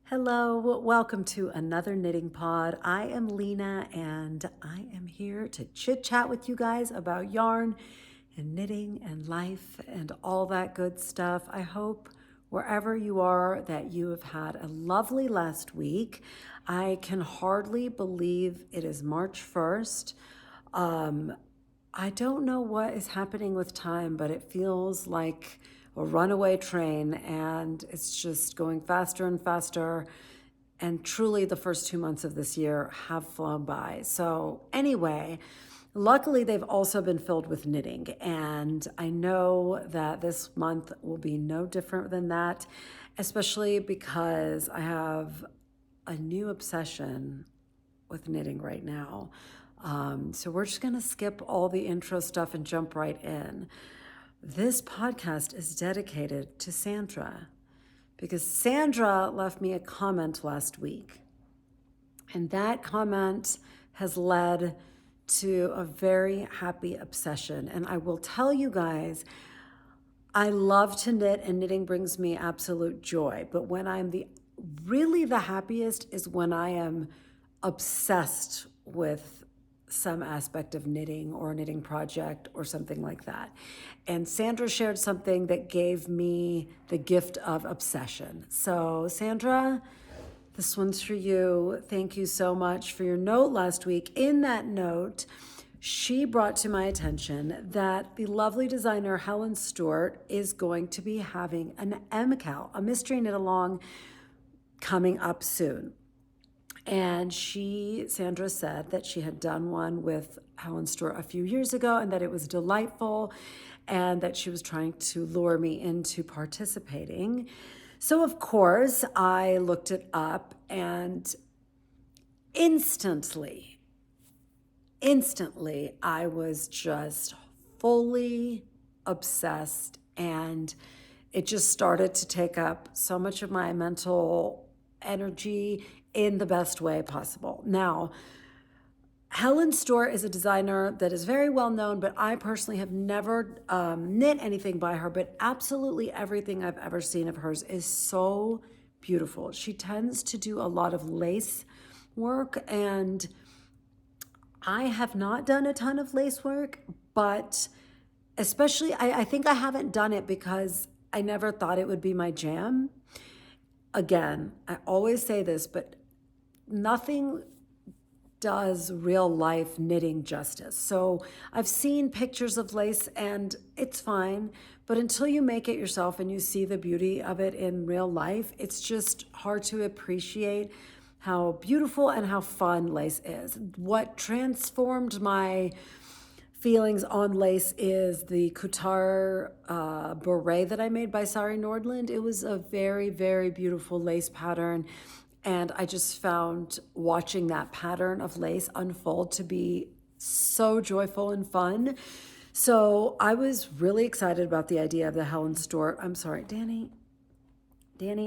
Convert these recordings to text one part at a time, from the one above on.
Hello, welcome to another knitting pod. I am Lena and I am here to chit chat with you guys about yarn and knitting and life and all that good stuff. I hope wherever you are that you have had a lovely last week. I can hardly believe it is March 1st. I don't know what is happening with time, but it feels like a runaway train and it's just going faster and faster. And truly, the first 2 months of this year have flown by. So, anyway, luckily, they've also been filled with knitting. And I know that this month will be no different than that, especially because I have a new obsession with knitting right now. So we're just going to skip all the intro stuff and jump right in. This podcast is dedicated to Sandra because Sandra left me a comment last week. And that comment has led to a very happy obsession. And I will tell you guys, I love to knit and knitting brings me absolute joy. But when I'm really the happiest is when I am obsessed with some aspect of knitting or a knitting project or something like that. And Sandra shared something that gave me the gift of obsession. So Sandra, this one's for you. Thank you so much for your note last week. In that note, she brought to my attention that the lovely designer Helen Stewart is going to be having an MKAL, a mystery knit along, coming up soon. And Sandra said that she had done one with Helen Stewart a few years ago and that it was delightful and that she was trying to lure me into participating. So, of course, I looked it up and instantly, I was just fully obsessed, and it just started to take up so much of my mental energy in the best way possible. Now, Helen Stewart is a designer that is very well known, but I personally have never knit anything by her, but absolutely everything I've ever seen of hers is so beautiful. She tends to do a lot of lace work, and I have not done a ton of lace work, but especially I think I haven't done it because I never thought it would be my jam. Again, I always say this, but nothing does real life knitting justice. So I've seen pictures of lace and it's fine, but until you make it yourself and you see the beauty of it in real life, it's just hard to appreciate how beautiful and how fun lace is. What transformed my feelings on lace is the Couture beret that I made by Sari Nordlund. It was a very, very beautiful lace pattern. And I just found watching that pattern of lace unfold to be so joyful and fun. So I was really excited about the idea of the Helen Stewart. I'm sorry, Danny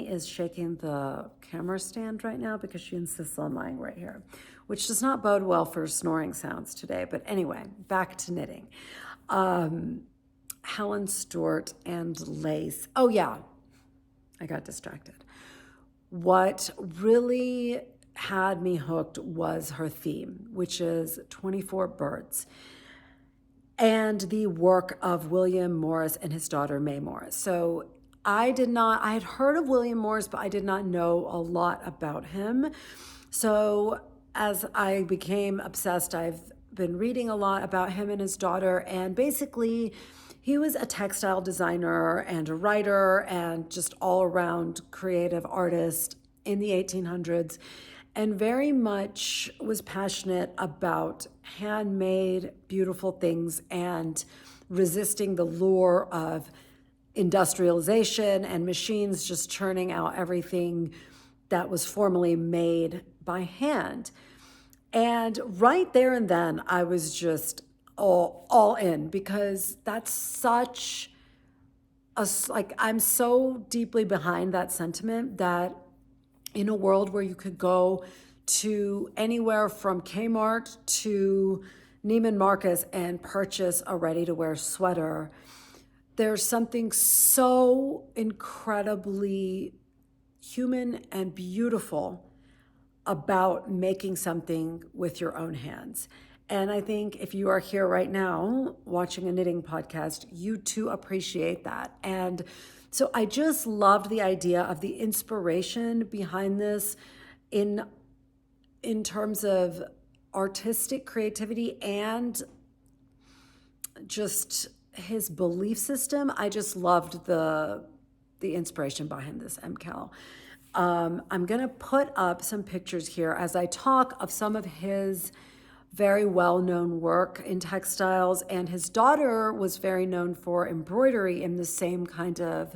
is shaking the camera stand right now because she insists on lying right here, which does not bode well for snoring sounds today. But anyway, back to knitting. Helen Stewart and lace. Oh yeah, I got distracted. What really had me hooked was her theme, which is 24 birds, and the work of William Morris and his daughter May Morris. So I had heard of William Morris, but I did not know a lot about him. So as I became obsessed, I've been reading a lot about him and his daughter, and basically he was a textile designer and a writer and just all-around creative artist in the 1800s, and very much was passionate about handmade, beautiful things and resisting the lure of industrialization and machines just churning out everything that was formerly made by hand. And right there and then, I was just all in because that's such I'm so deeply behind that sentiment that in a world where you could go to anywhere from Kmart to Neiman Marcus and purchase a ready-to-wear sweater, there's something so incredibly human and beautiful about making something with your own hands. And I think if you are here right now watching a knitting podcast, you too appreciate that. And so I just loved the idea of the inspiration behind this in terms of artistic creativity and just his belief system. I just loved the inspiration behind this MKAL. I'm gonna put up some pictures here as I talk of some of his very well-known work in textiles, and his daughter was very known for embroidery in the same kind of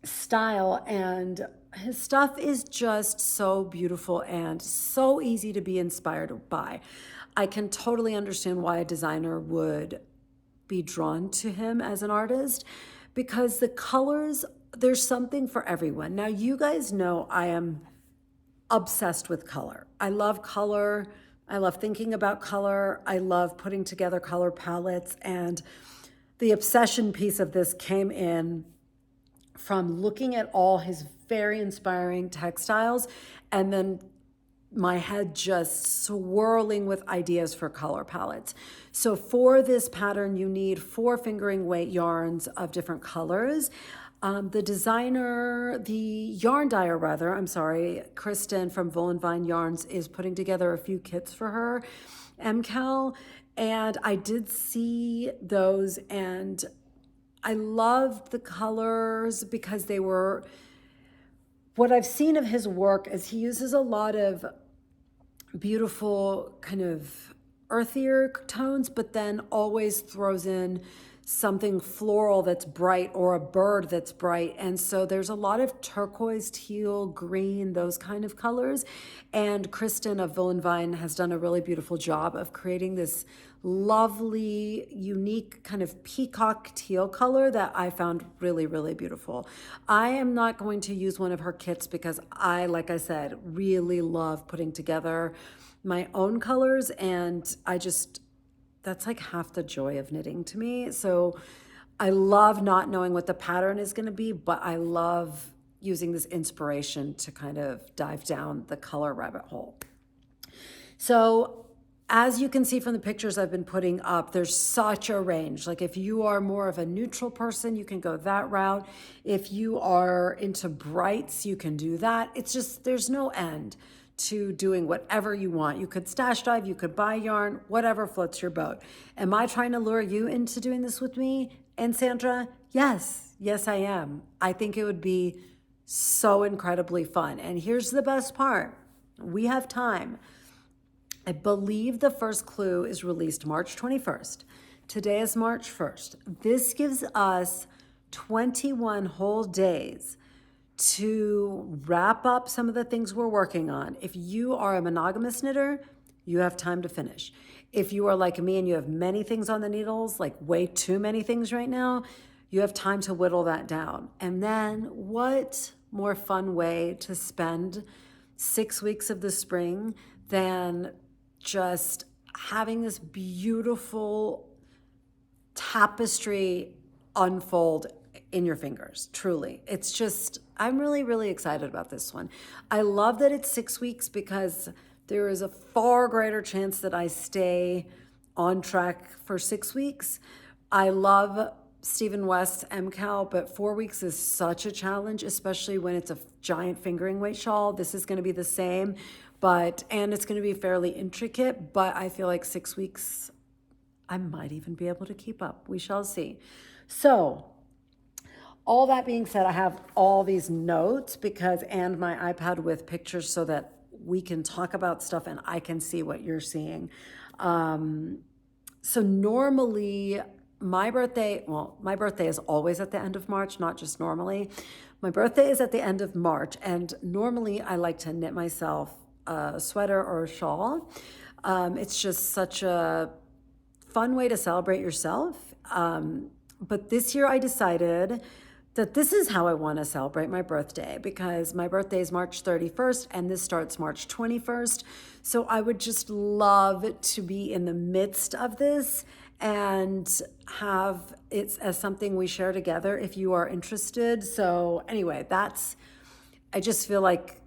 style, and his stuff is just so beautiful and so easy to be inspired by. I can totally understand why a designer would be drawn to him as an artist, because the colors, there's something for everyone. Now, you guys know I am obsessed with color. I love color. I love thinking about color. I love putting together color palettes. And the obsession piece of this came in from looking at all his very inspiring textiles and then my head just swirling with ideas for color palettes. So for this pattern, you need 4 fingering weight yarns of different colors. The yarn dyer rather, I'm sorry, Kristen from Vine Yarns is putting together a few kits for her MKAL, and I did see those and I loved the colors because they were, what I've seen of his work is he uses a lot of beautiful kind of earthier tones, but then always throws in something floral that's bright or a bird that's bright. And so there's a lot of turquoise, teal, green, those kind of colors. And Kristen of Vine has done a really beautiful job of creating this lovely, unique kind of peacock teal color that I found really, really beautiful. I am not going to use one of her kits because I, like I said, really love putting together my own colors, and that's like half the joy of knitting to me. So I love not knowing what the pattern is going to be, but I love using this inspiration to kind of dive down the color rabbit hole. So as you can see from the pictures I've been putting up, there's such a range. Like if you are more of a neutral person, you can go that route. If you are into brights, you can do that. It's just, there's no end to doing whatever you want. You could stash dive, you could buy yarn, whatever floats your boat. Am I trying to lure you into doing this with me and Sandra? Yes, I am. I think it would be so incredibly fun. And here's the best part. We have time. I believe the first clue is released March 21st. Today is March 1st. This gives us 21 whole days to wrap up some of the things we're working on. If you are a monogamous knitter, you have time to finish. If you are like me and you have many things on the needles, like way too many things right now, you have time to whittle that down. And then what more fun way to spend 6 weeks of the spring than just having this beautiful tapestry unfold in your fingers, truly. It's just, I'm really, really excited about this one. I love that it's 6 weeks because there is a far greater chance that I stay on track for 6 weeks. I love Stephen West's MKAL, but 4 weeks is such a challenge, especially when it's a giant fingering weight shawl. This is going to be the same, and it's going to be fairly intricate, but I feel like 6 weeks, I might even be able to keep up. We shall see. So all that being said, I have all these notes and my iPad with pictures so that we can talk about stuff and I can see what you're seeing. So normally my birthday is always at the end of March, not just normally. My birthday is at the end of March, and normally I like to knit myself a sweater or a shawl. It's just such a fun way to celebrate yourself. But this year I decided that this is how I want to celebrate my birthday, because my birthday is March 31st and this starts March 21st. So I would just love to be in the midst of this and have it as something we share together if you are interested. So anyway, that's I just feel like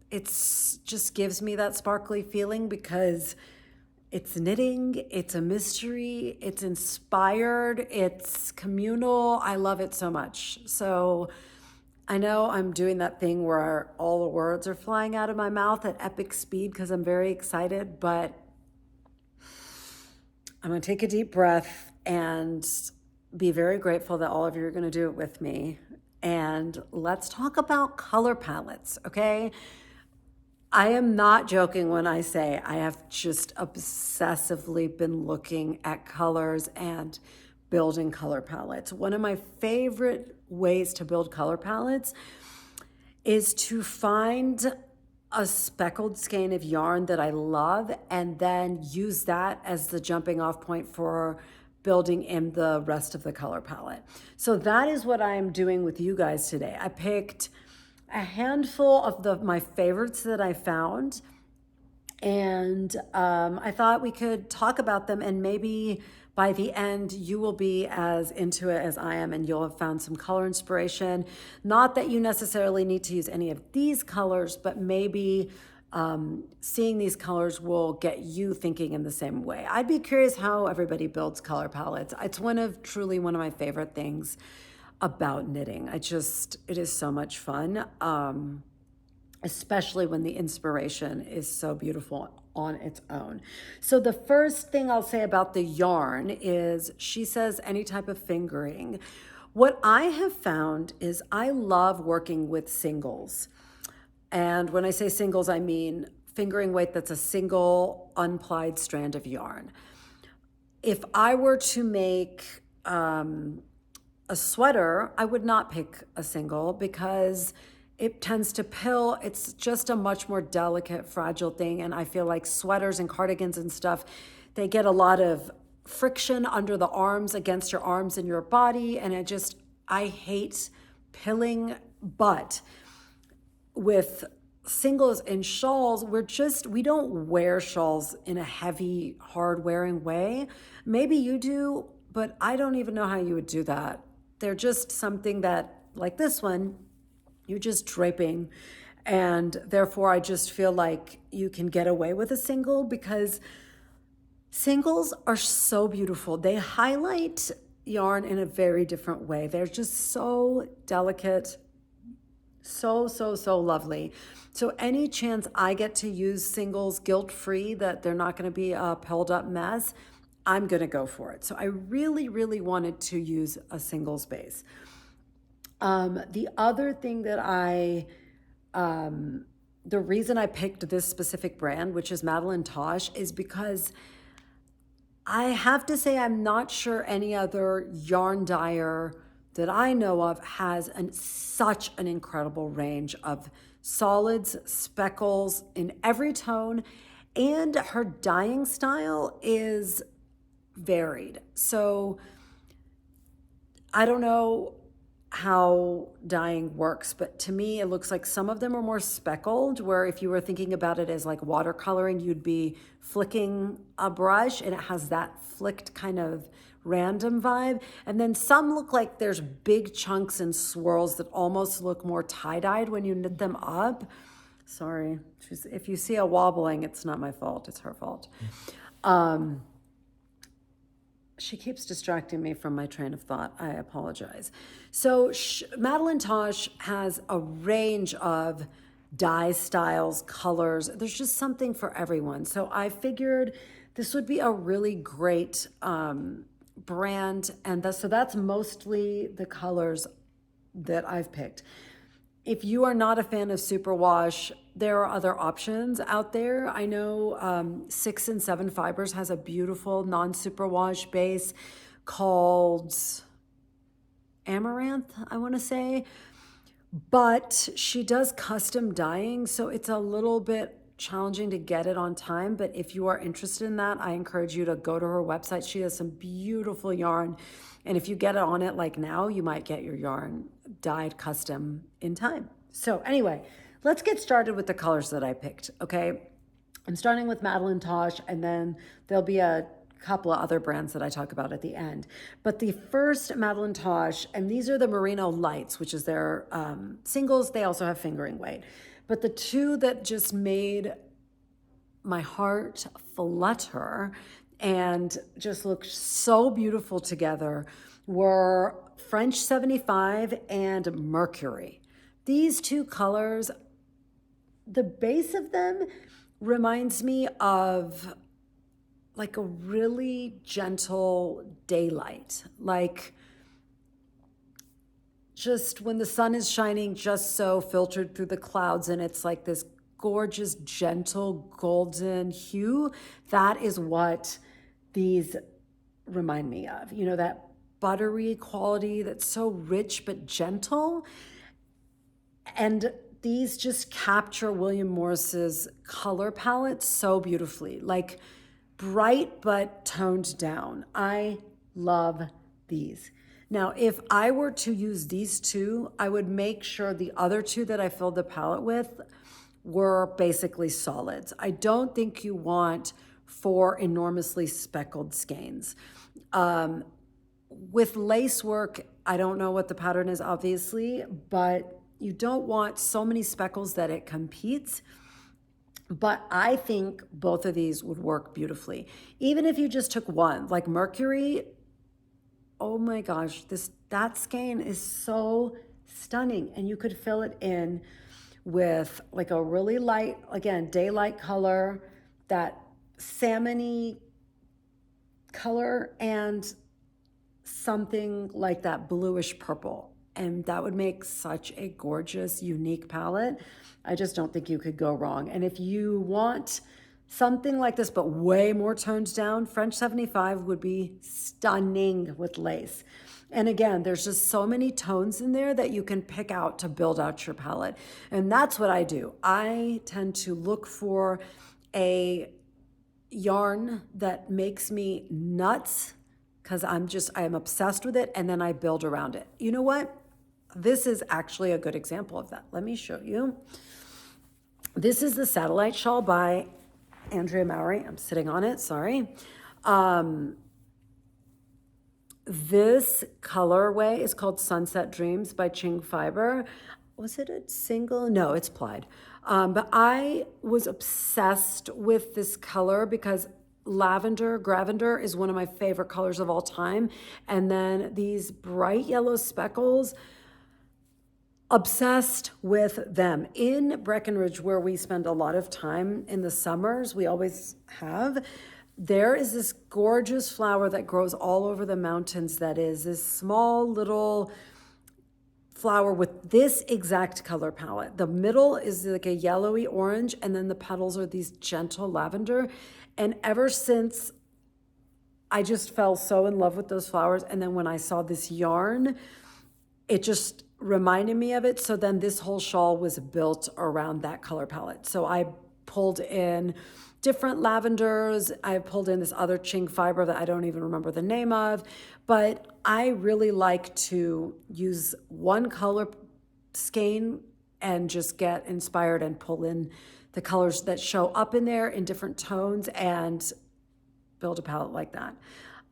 it's just gives me that sparkly feeling because it's knitting, it's a mystery, it's inspired, it's communal. I love it so much. So I know I'm doing that thing where all the words are flying out of my mouth at epic speed because I'm very excited, but I'm going to take a deep breath and be very grateful that all of you are going to do it with me. And let's talk about color palettes, okay? I am not joking when I say I have just obsessively been looking at colors and building color palettes. One of my favorite ways to build color palettes is to find a speckled skein of yarn that I love and then use that as the jumping off point for building in the rest of the color palette. So that is what I am doing with you guys today. I picked a handful of my favorites that I found, and I thought we could talk about them, and maybe by the end you will be as into it as I am and you'll have found some color inspiration. Not that you necessarily need to use any of these colors, but maybe seeing these colors will get you thinking in the same way. I'd be curious how everybody builds color palettes. It's truly one of my favorite things about knitting. It is so much fun, especially when the inspiration is so beautiful on its own. So the first thing I'll say about the yarn is she says any type of fingering. What I have found is I love working with singles. And when I say singles, I mean fingering weight that's a single unplied strand of yarn. If I were to make a sweater, I would not pick a single because it tends to pill. It's just a much more delicate, fragile thing. And I feel like sweaters and cardigans and stuff, they get a lot of friction under the arms, against your arms and your body. And I hate pilling. But with singles and shawls, we don't wear shawls in a heavy, hard wearing way. Maybe you do, but I don't even know how you would do that. They're just something that, like this one, you're just draping. And therefore, I just feel like you can get away with a single because singles are so beautiful. They highlight yarn in a very different way. They're just so delicate, so lovely. So any chance I get to use singles guilt-free, that they're not going to be a pilled up mess, I'm going to go for it. So I really wanted to use a singles base. The other thing that the reason I picked this specific brand, which is Madeline Tosh, is because I have to say I'm not sure any other yarn dyer that I know of has such an incredible range of solids, speckles in every tone, and her dyeing style is varied. So I don't know how dyeing works, but to me it looks like some of them are more speckled, where if you were thinking about it as like watercoloring, you'd be flicking a brush and it has that flicked kind of random vibe. And then some look like there's big chunks and swirls that almost look more tie-dyed when you knit them up. Sorry, if you see a wobbling, it's not my fault, it's her fault. She keeps distracting me from my train of thought. I apologize. So Madeline Tosh has a range of dye styles, colors. There's just something for everyone. So I figured this would be a really great brand. And so that's mostly the colors that I've picked. If you are not a fan of superwash, there are other options out there. I know 6 and 7 Fibers has a beautiful non-superwash base called Amaranth, I want to say. But she does custom dyeing, so it's a little bit challenging to get it on time. But if you are interested in that, I encourage you to go to her website. She has some beautiful yarn. And if you get it on it like now, you might get your yarn dyed custom in time. So anyway, let's get started with the colors that I picked, okay? I'm starting with Madeline Tosh, and then there'll be a couple of other brands that I talk about at the end. But the first Madeline Tosh, and these are the Merino Lights, which is their singles. They also have fingering weight. But the two that just made my heart flutter and just looked so beautiful together were French 75 and Mercury. These two colors, the base of them reminds me of like a really gentle daylight, like just when the sun is shining just so filtered through the clouds and it's like this gorgeous, gentle, golden hue. That is what these remind me of. You know, that buttery quality that's so rich but gentle. And these just capture William Morris's color palette so beautifully, like bright but toned down. I love these. Now, if I were to use these two, I would make sure the other two that I filled the palette with were basically solids. I don't think you want 4 enormously speckled skeins. With lace work, I don't know what the pattern is, obviously, but you don't want so many speckles that it competes. But I think both of these would work beautifully. Even if you just took one, like Mercury, oh my gosh, that skein is so stunning. And you could fill it in with like a really light, again, daylight color, that salmon-y color, and something like that bluish purple. And that would make such a gorgeous, unique palette. I just don't think you could go wrong. And if you want something like this, but way more toned down, French 75 would be stunning with lace. And again, there's just so many tones in there that you can pick out to build out your palette. And that's what I do. I tend to look for a yarn that makes me nuts because I am obsessed with it, and then I build around it. You know what? This is actually a good example of that. Let me show you. This is the Satellite Shawl by Andrea Mowry. I'm sitting on it, sorry. This colorway is called Sunset Dreams by Ching Fiber. Was it a single? No, it's plied. But I was obsessed with this color because Gravender is one of my favorite colors of all time. And then these bright yellow speckles, obsessed with them. In Breckenridge, where we spend a lot of time in the summers, we always have, there is this gorgeous flower that grows all over the mountains that is this small little flower with this exact color palette. The middle is like a yellowy orange, and then the petals are these gentle lavender. And ever since, I just fell so in love with those flowers. And then when I saw this yarn, it just reminded me of it. So then this whole shawl was built around that color palette. So I pulled in different lavenders. I pulled in this other Ching fiber that I don't even remember the name of. But I really like to use one color skein and just get inspired and pull in the colors that show up in there in different tones and build a palette like that.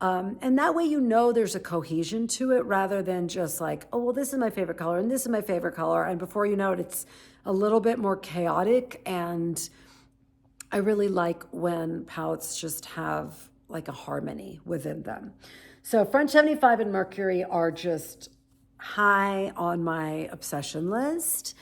And that way, you know, there's a cohesion to it rather than just like, oh, well, this is my favorite color and this is my favorite color. And before you know it, it's a little bit more chaotic. And I really like when palettes just have like a harmony within them. So French 75 and Mercury are just high on my obsession list.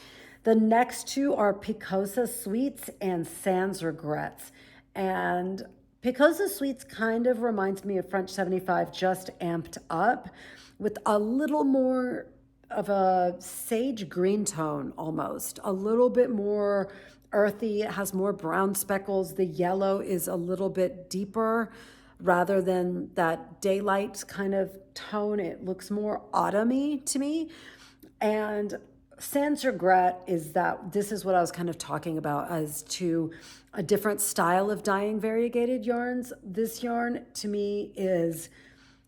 The next two are Picosa Sweets and Sans Regrets. And Picosa Sweets kind of reminds me of French 75, just amped up with a little more of a sage green tone almost, a little bit more earthy. It has more brown speckles. The yellow is a little bit deeper rather than that daylight kind of tone. It looks more autumny to me. And Sans Regret is that this is what I was kind of talking about as to a different style of dyeing variegated yarns. This yarn to me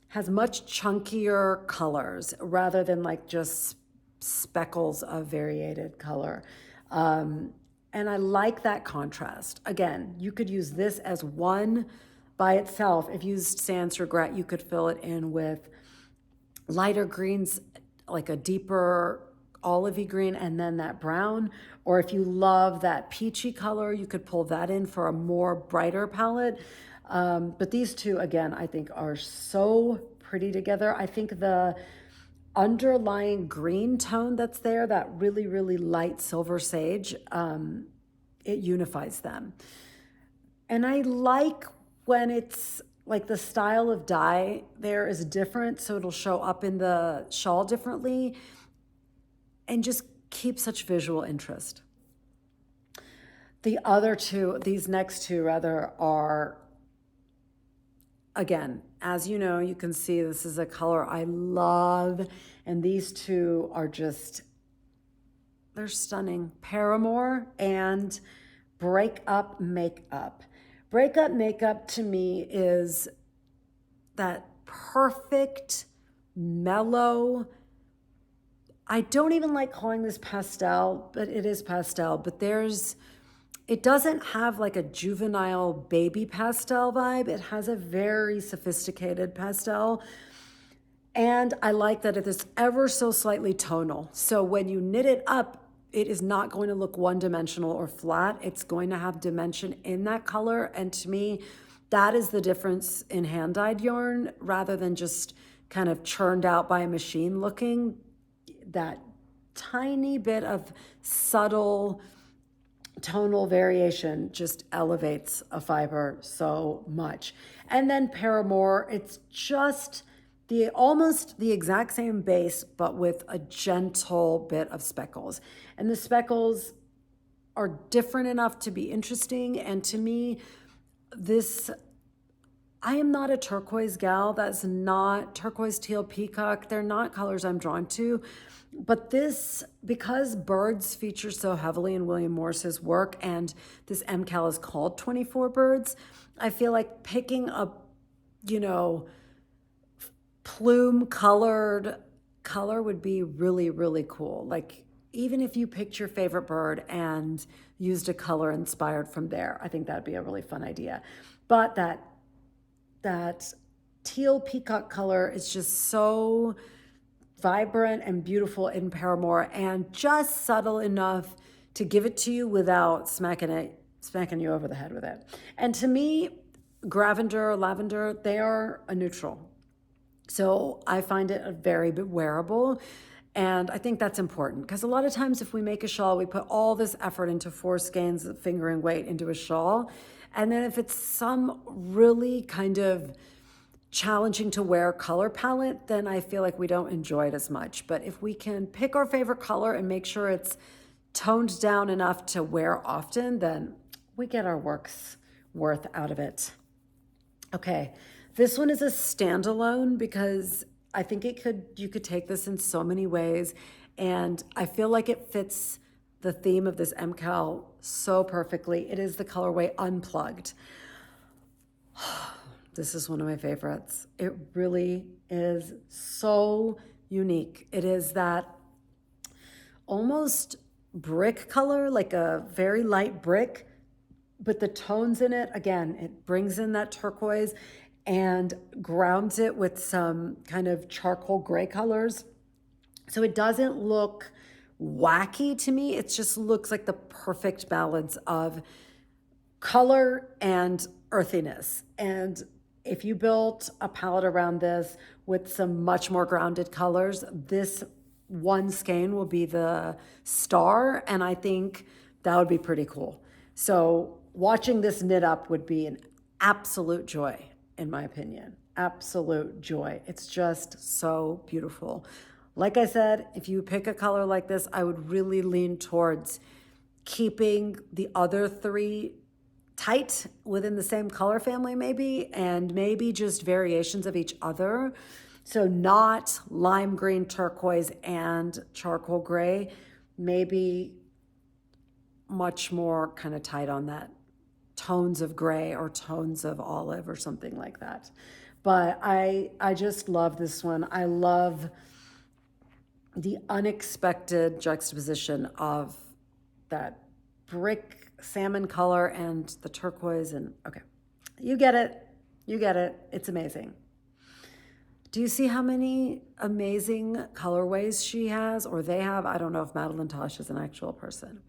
has much chunkier colors rather than like just speckles of variegated color. And I like that contrast. Again, you could use this as one by itself, if you used Sans Regret, you could fill it in with lighter greens, like a deeper olivey green, and then that brown. Or if you love that peachy color, you could pull that in for a more brighter palette. But these two, again, I think are so pretty together. I think the underlying green tone that's there, that really, really light silver sage, it unifies them. And I like when it's like the style of dye there is different, so it'll show up in the shawl differently and just keep such visual interest. The other two, these next two rather, are, again, as you know, you can see this is a color I love, and these two are just, they're stunning. Paramour and Breakup Makeup. Breakup Makeup to me is that perfect, mellow, I don't even like calling this pastel, but it is pastel, but it doesn't have like a juvenile baby pastel vibe. It has a very sophisticated pastel. And I like that it is ever so slightly tonal. So when you knit it up, it is not going to look one-dimensional or flat. It's going to have dimension in that color. And to me, that is the difference in hand-dyed yarn rather than just kind of churned out by a machine looking. That tiny bit of subtle tonal variation just elevates a fiber so much. And then Paramour, it's just almost the exact same base, but with a gentle bit of speckles. And the speckles are different enough to be interesting. And to me, I am not a turquoise gal. That's not turquoise, teal, peacock. They're not colors I'm drawn to. But this, because birds feature so heavily in William Morris's work, and this MKAL is called 24 Birds, I feel like picking a, plume colored color would be really, really cool. Like, even if you picked your favorite bird and used a color inspired from there, I think that'd be a really fun idea. But that teal peacock color is just so vibrant and beautiful in Paramour, and just subtle enough to give it to you without smacking you over the head with it. And to me, Gravender, lavender, they are a neutral. So I find it very wearable. And I think that's important because a lot of times if we make a shawl, we put all this effort into 4 skeins of fingering weight into a shawl. And then if it's some really kind of challenging to wear color palette, then I feel like we don't enjoy it as much. But if we can pick our favorite color and make sure it's toned down enough to wear often, then we get our work's worth out of it. Okay, this one is a standalone because I think you could take this in so many ways, and I feel like it fits the theme of this MKAL so perfectly. It is the colorway Unplugged. This is one of my favorites. It really is so unique. It is that almost brick color, like a very light brick, but the tones in it, again, it brings in that turquoise and grounds it with some kind of charcoal gray colors. So it doesn't look wacky to me. It just looks like the perfect balance of color and earthiness. And if you built a palette around this with some much more grounded colors, this one skein will be the star, and I think that would be pretty cool. So watching this knit up would be an absolute joy, in my opinion. Absolute joy. It's just so beautiful. Like I said, if you pick a color like this, I would really lean towards keeping the other 3 tight within the same color family maybe, and maybe just variations of each other. So not lime green, turquoise, and charcoal gray, maybe much more kind of tight on that tones of gray or tones of olive or something like that. But I just love this one. I love the unexpected juxtaposition of that brick salmon color and the turquoise, and okay, you get it. You get it. It's amazing. Do you see how many amazing colorways she has, or they have? I don't know if Madeline Tosh is an actual person,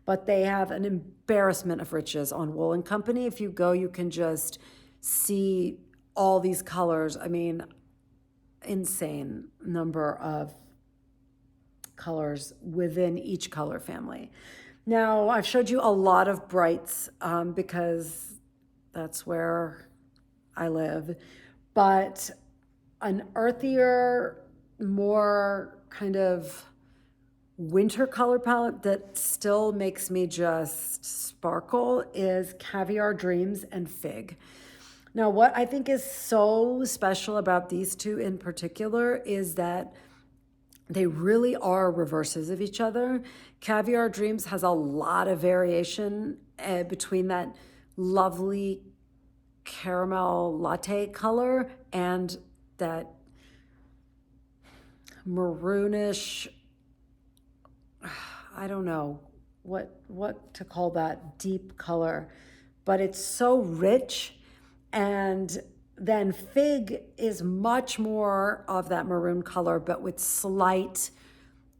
but they have an embarrassment of riches on Wool & Company. If you go, you can just see all these colors. I mean, insane number of colors within each color family. Now, I've showed you a lot of brights because that's where I live, but an earthier, more kind of winter color palette that still makes me just sparkle is Caviar Dreams and Fig. Now, what I think is so special about these two in particular is that they really are reverses of each other. Caviar Dreams has a lot of variation between that lovely caramel latte color and that maroonish, I don't know what to call that deep color, but it's so rich. And then Fig is much more of that maroon color, but with slight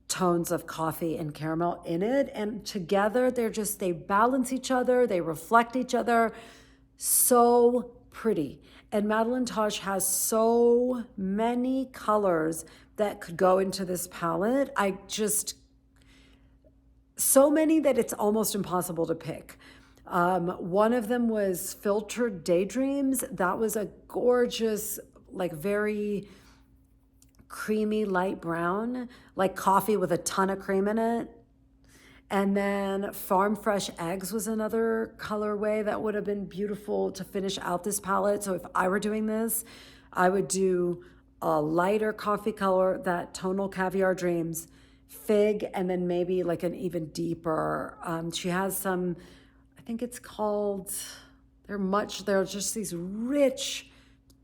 tones of coffee and caramel in it. And together they balance each other, they reflect each other. So pretty. And Madeline Tosh has so many colors that could go into this palette. So many that it's almost impossible to pick. One of them was Filtered Daydreams. That was a gorgeous, like very creamy light brown, like coffee with a ton of cream in it. And then Farm Fresh Eggs was another colorway that would have been beautiful to finish out this palette. So if I were doing this, I would do a lighter coffee color, that tonal Caviar Dreams, Fig, and then maybe like an even deeper. She has some, I think it's called, they're just these rich,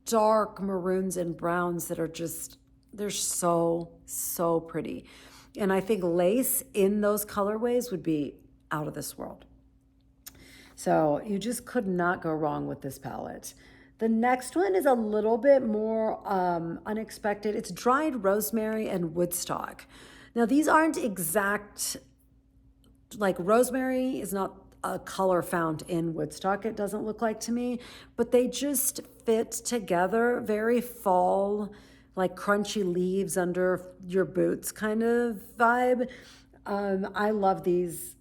dark maroons and browns that are just, they're so, so pretty. And I think lace in those colorways would be out of this world. So you just could not go wrong with this palette. The next one is a little bit more unexpected. It's Dried Rosemary and Woodstock. Now these aren't exact, like Rosemary is not a color found in Woodstock, it doesn't look like to me, but they just fit together, very fall, like crunchy leaves under your boots kind of vibe. I love these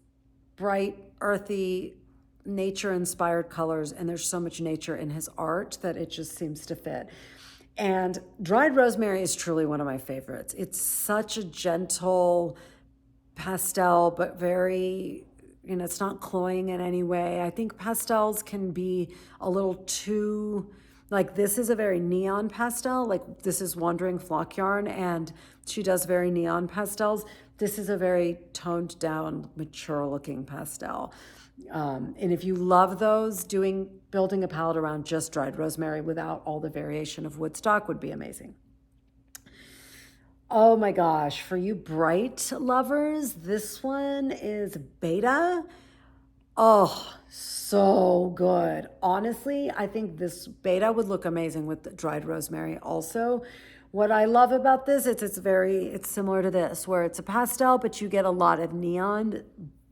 bright, earthy, nature-inspired colors, and there's so much nature in his art that it just seems to fit. And Dried Rosemary is truly one of my favorites. It's such a gentle pastel, but very, it's not cloying in any way. I think pastels can be a little too, like this is a very neon pastel, like this is Wandering Flock Yarn, and she does very neon pastels. This is a very toned down, mature looking pastel. And if you love those, building a palette around just Dried Rosemary without all the variation of Woodstock would be amazing. Oh my gosh, for you bright lovers, this one is Betta. Oh, so good. Honestly, I think this Betta would look amazing with Dried Rosemary also. What I love about this, it's similar to this, where it's a pastel, but you get a lot of neon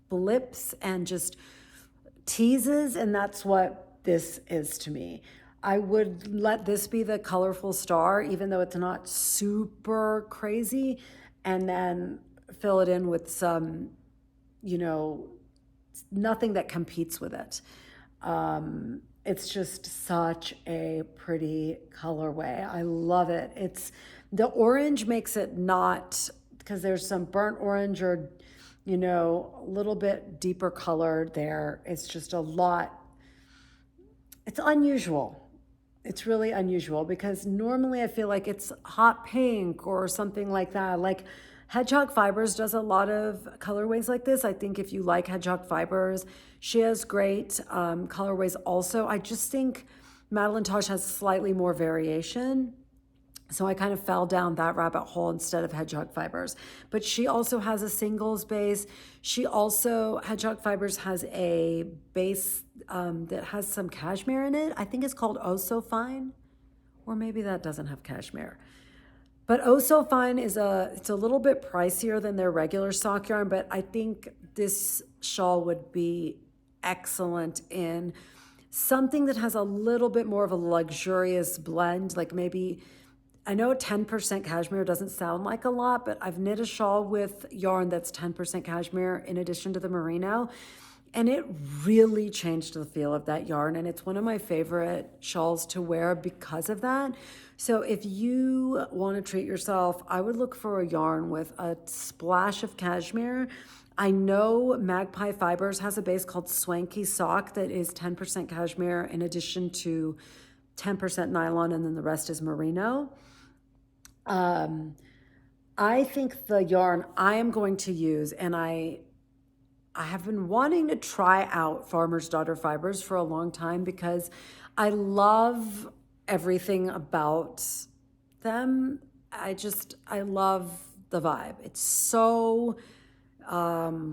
blips and just teases, and that's what this is to me. I would let this be the colorful star, even though it's not super crazy, and then fill it in with some, nothing that competes with it. It's just such a pretty colorway. I love it. The orange makes it not, because there's some burnt orange or, a little bit deeper colored there. It's just a lot. It's unusual. It's really unusual because normally I feel like it's hot pink or something like that. Like Hedgehog Fibers does a lot of colorways like this. I think if you like Hedgehog Fibers, she has great colorways also. I just think Madeline Tosh has slightly more variation. So I kind of fell down that rabbit hole instead of hedgehog fibers. But she also has a singles base. She also, hedgehog fibers has a base that has some cashmere in it. I think it's called Oh So Fine, or maybe that doesn't have cashmere. But Oh So Fine it's a little bit pricier than their regular sock yarn, but I think this shawl would be excellent in something that has a little bit more of a luxurious blend, like maybe, I know 10% cashmere doesn't sound like a lot, but I've knit a shawl with yarn that's 10% cashmere in addition to the merino, and it really changed the feel of that yarn. And it's one of my favorite shawls to wear because of that. So if you want to treat yourself, I would look for a yarn with a splash of cashmere. I know Magpie Fibers has a base called Swanky Sock that is 10% cashmere in addition to 10% nylon, and then the rest is merino. I think the yarn I am going to use, and I have been wanting to try out Farmer's Daughter fibers for a long time because I love everything about them. I love the vibe. It's so, I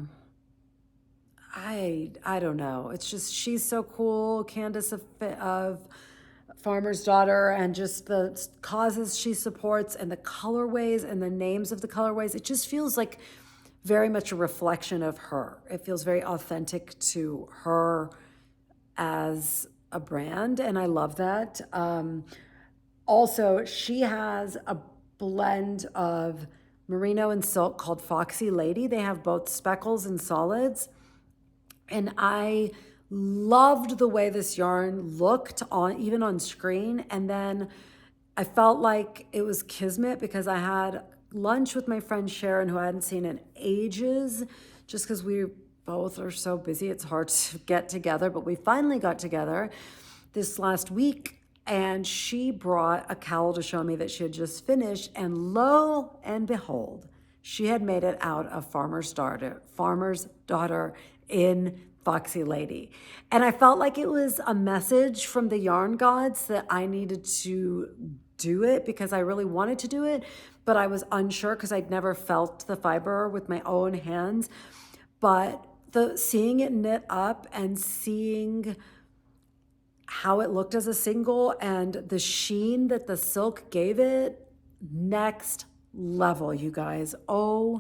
don't know. It's just, she's so cool. Candace of Farmer's Daughter, and just the causes she supports and the colorways and the names of the colorways. It just feels like very much a reflection of her. It feels very authentic to her as a brand, and I love that. Also, she has a blend of merino and silk called Foxy Lady. They have both speckles and solids. And I loved the way this yarn looked on, even on screen. And then I felt like it was kismet because I had lunch with my friend Sharon, who I hadn't seen in ages, just because we both are so busy. It's hard to get together, but we finally got together this last week. And she brought a cowl to show me that she had just finished. And lo and behold, she had made it out of Farmer's Daughter in Foxy Lady. And I felt like it was a message from the yarn gods that I needed to do it because I really wanted to do it, but I was unsure because I'd never felt the fiber with my own hands. But seeing it knit up and seeing how it looked as a single and the sheen that the silk gave it, next level, you guys. OMG.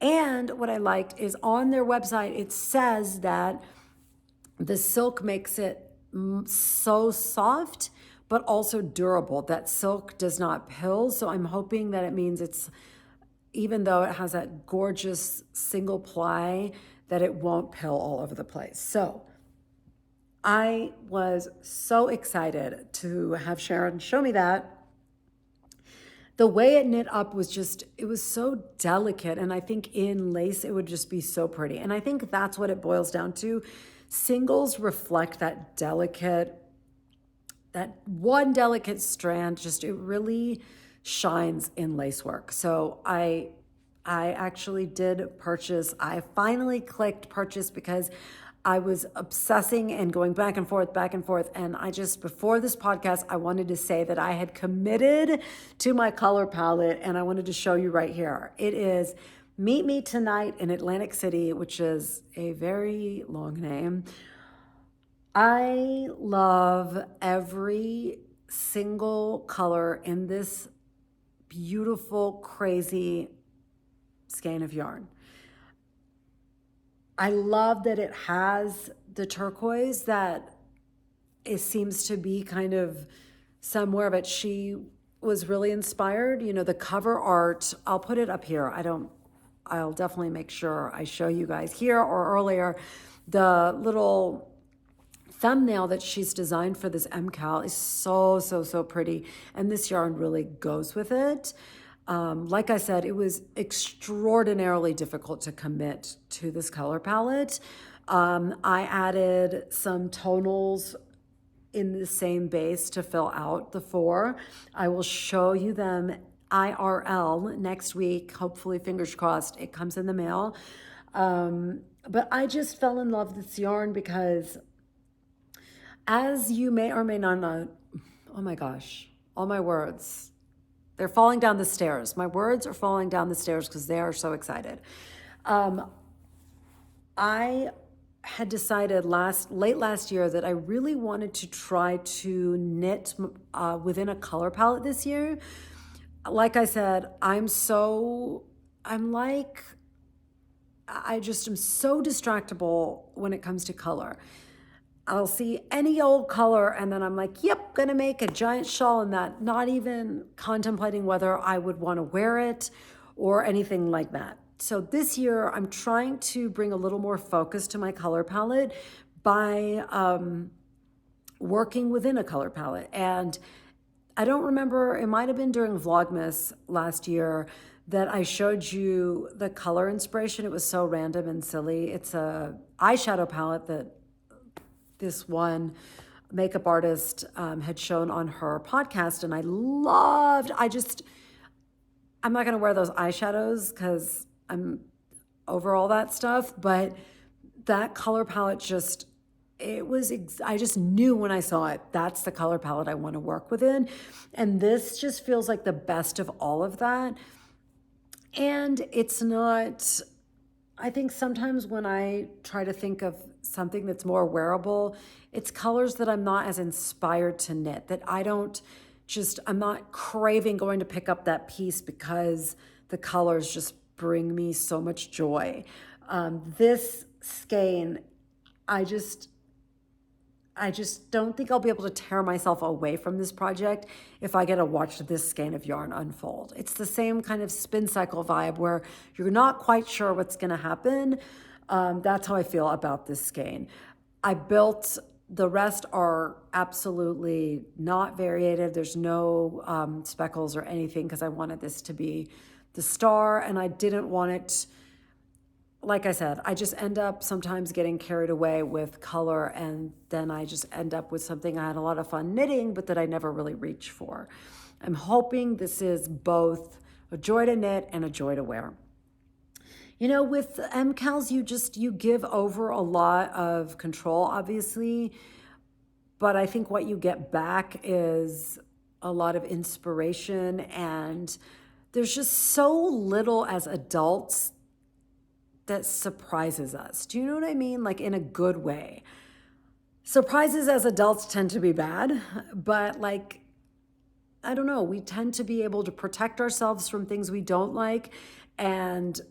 And what I liked is on their website, it says that the silk makes it so soft, but also durable. That silk does not pill. So I'm hoping that it means it's, even though it has that gorgeous single ply, that it won't pill all over the place. So I was so excited to have Sharon show me that. The way it knit up was just, it was so delicate. And I think in lace, it would just be so pretty. And I think that's what it boils down to. Singles reflect that one delicate strand, just it really shines in lace work. So I actually did purchase. I finally clicked purchase because I was obsessing and going back and forth, back and forth. And before this podcast, I wanted to say that I had committed to my color palette, and I wanted to show you right here. It is Meet Me Tonight in Atlantic City, which is a very long name. I love every single color in this beautiful, crazy skein of yarn. I love that it has the turquoise that it seems to be kind of somewhere, but she was really inspired. You know, the cover art, I'll put it up here. I'll definitely make sure I show you guys here or earlier. The little thumbnail that she's designed for this MKAL is so, so, so pretty. And this yarn really goes with it. Like I said, it was extraordinarily difficult to commit to this color palette. I added some tonals in the same base to fill out the four. I will show you them IRL next week. Hopefully, fingers crossed, it comes in the mail. But I just fell in love with this yarn because, as you may or may not know, Oh my gosh, all my words. They're falling down the stairs. My words are falling down the stairs because they are so excited. I had decided late last year that I really wanted to try to knit within a color palette this year. Like I said, I just am so distractible when it comes to color. I'll see any old color and then I'm like, yep, gonna make a giant shawl in that, not even contemplating whether I would want to wear it or anything like that. So this year I'm trying to bring a little more focus to my color palette by working within a color palette. And I don't remember, it might have been during Vlogmas last year that I showed you the color inspiration. It was so random and silly. It's a eyeshadow palette that this one makeup artist had shown on her podcast, and I'm not going to wear those eyeshadows because I'm over all that stuff, but that color palette I just knew when I saw it, that's the color palette I want to work within. And this just feels like the best of all of that. And it's not, I think sometimes when I try to think of something that's more wearable, it's colors that I'm not as inspired to knit, that I'm not craving going to pick up that piece because the colors just bring me so much joy. This skein, I just don't think I'll be able to tear myself away from this project if I get to watch this skein of yarn unfold. It's the same kind of spin cycle vibe where you're not quite sure what's going to happen. That's how I feel about this skein. The rest are absolutely not variated. There's no speckles or anything because I wanted this to be the star, and I didn't want it. Like I said, I just end up sometimes getting carried away with color, and then I just end up with something I had a lot of fun knitting, but that I never really reach for. I'm hoping this is both a joy to knit and a joy to wear. You know, with MKALs, you give over a lot of control, obviously, but I think what you get back is a lot of inspiration, and there's just so little as adults that surprises us. Do you know what I mean? Like in a good way. Surprises as adults tend to be bad, but I don't know, we tend to be able to protect ourselves from things we don't like and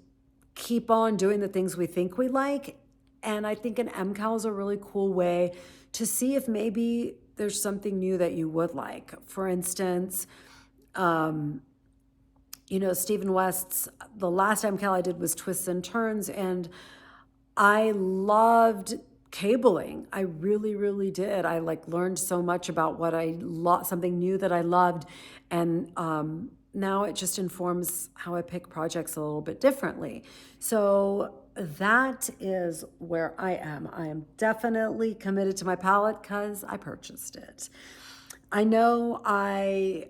keep on doing the things we think we like. And I think an MKAL is a really cool way to see if maybe there's something new that you would like. For instance, Stephen West's, the last MKAL I did was Twists and Turns, and I loved cabling. I really, really did. I learned so much about something new that I loved. And now it just informs how I pick projects a little bit differently. So that is where I am. I am definitely committed to my palette because I purchased it. I know I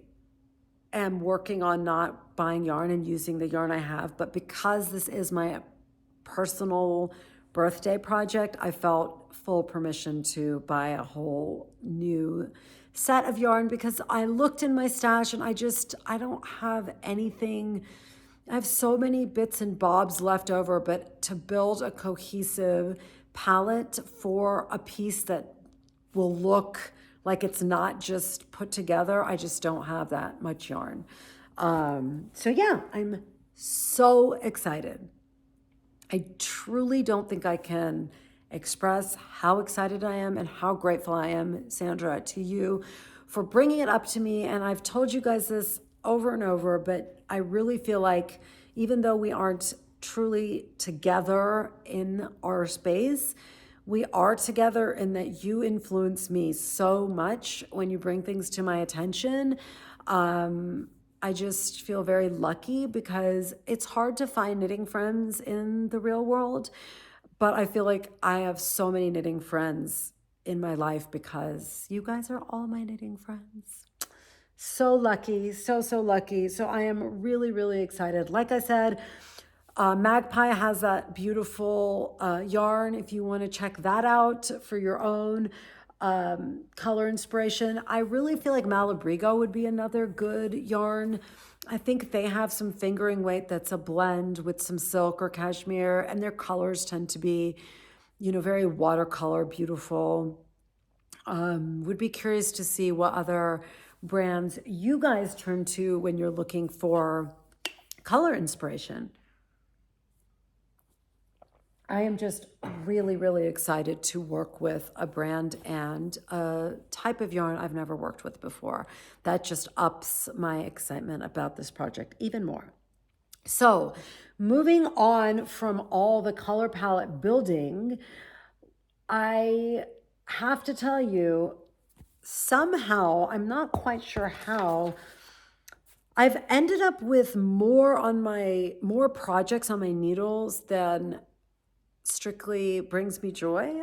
am working on not buying yarn and using the yarn I have, but because this is my personal birthday project, I felt full permission to buy a whole new set of yarn because I looked in my stash and I don't have anything. I have so many bits and bobs left over, but to build a cohesive palette for a piece that will look like it's not just put together, I just don't have that much yarn. So yeah, I'm so excited. I truly don't think I can express how excited I am and how grateful I am, Sandra, to you for bringing it up to me. And I've told you guys this over and over, but I really feel like even though we aren't truly together in our space, we are together in that you influence me so much when you bring things to my attention. I just feel very lucky because it's hard to find knitting friends in the real world, but I feel like I have so many knitting friends in my life because you guys are all my knitting friends. So lucky, so lucky. So I am really, really excited. Like I said, Magpie has that beautiful yarn if you want to check that out for your own. color inspiration. I really feel like Malabrigo would be another good yarn. I think they have some fingering weight that's a blend with some silk or cashmere, and their colors tend to be, very watercolor, beautiful. Would be curious to see what other brands you guys turn to when you're looking for color inspiration. I am just really, really excited to work with a brand and a type of yarn I've never worked with before. That just ups my excitement about this project even more. So, moving on from all the color palette building, I have to tell you, somehow, I'm not quite sure how, I've ended up with more projects on my needles than strictly brings me joy.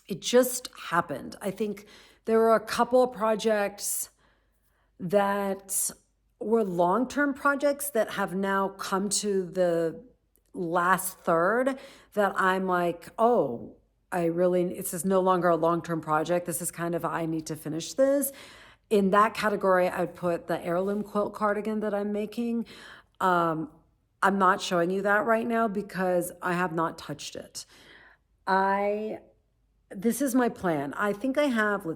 It just happened. I think there were a couple of projects that were long-term projects that have now come to the last third that I'm like, oh, this is no longer a long-term project. This is kind of, I need to finish this. In that category, I would put the heirloom quilt cardigan that I'm making. I'm not showing you that right now because I have not touched it. This is my plan. I think I have,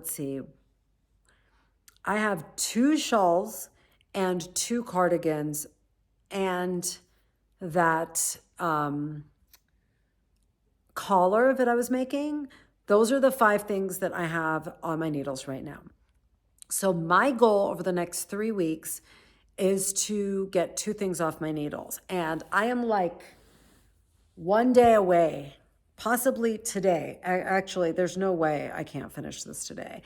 I have 2 shawls and 2 cardigans and that collar that I was making. Those are the 5 things that I have on my needles right now. So my goal over the next 3 weeks is to get 2 things off my needles. And I am like 1 day away, possibly today. Actually, there's no way I can't finish this today.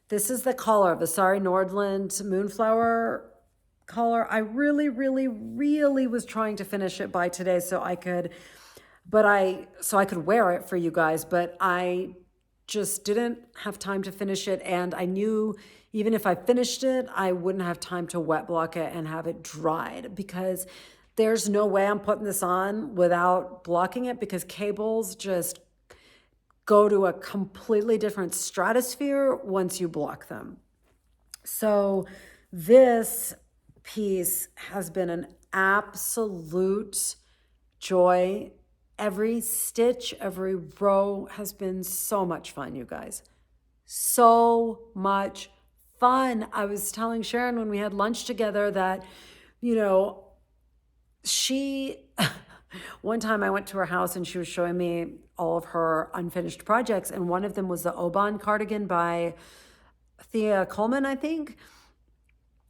This is the collar of the Sari Nordlund Moonflower collar. I really, really, really was trying to finish it by today so I could wear it for you guys, but I just didn't have time to finish it. And I knew even if I finished it, I wouldn't have time to wet block it and have it dried because there's no way I'm putting this on without blocking it because cables just go to a completely different stratosphere once you block them. So this piece has been an absolute joy. Every stitch, every row has been so much fun, you guys. So much fun. I was telling Sharon when we had lunch together that, one time I went to her house and she was showing me all of her unfinished projects. And one of them was the Oban cardigan by Thea Coleman, I think.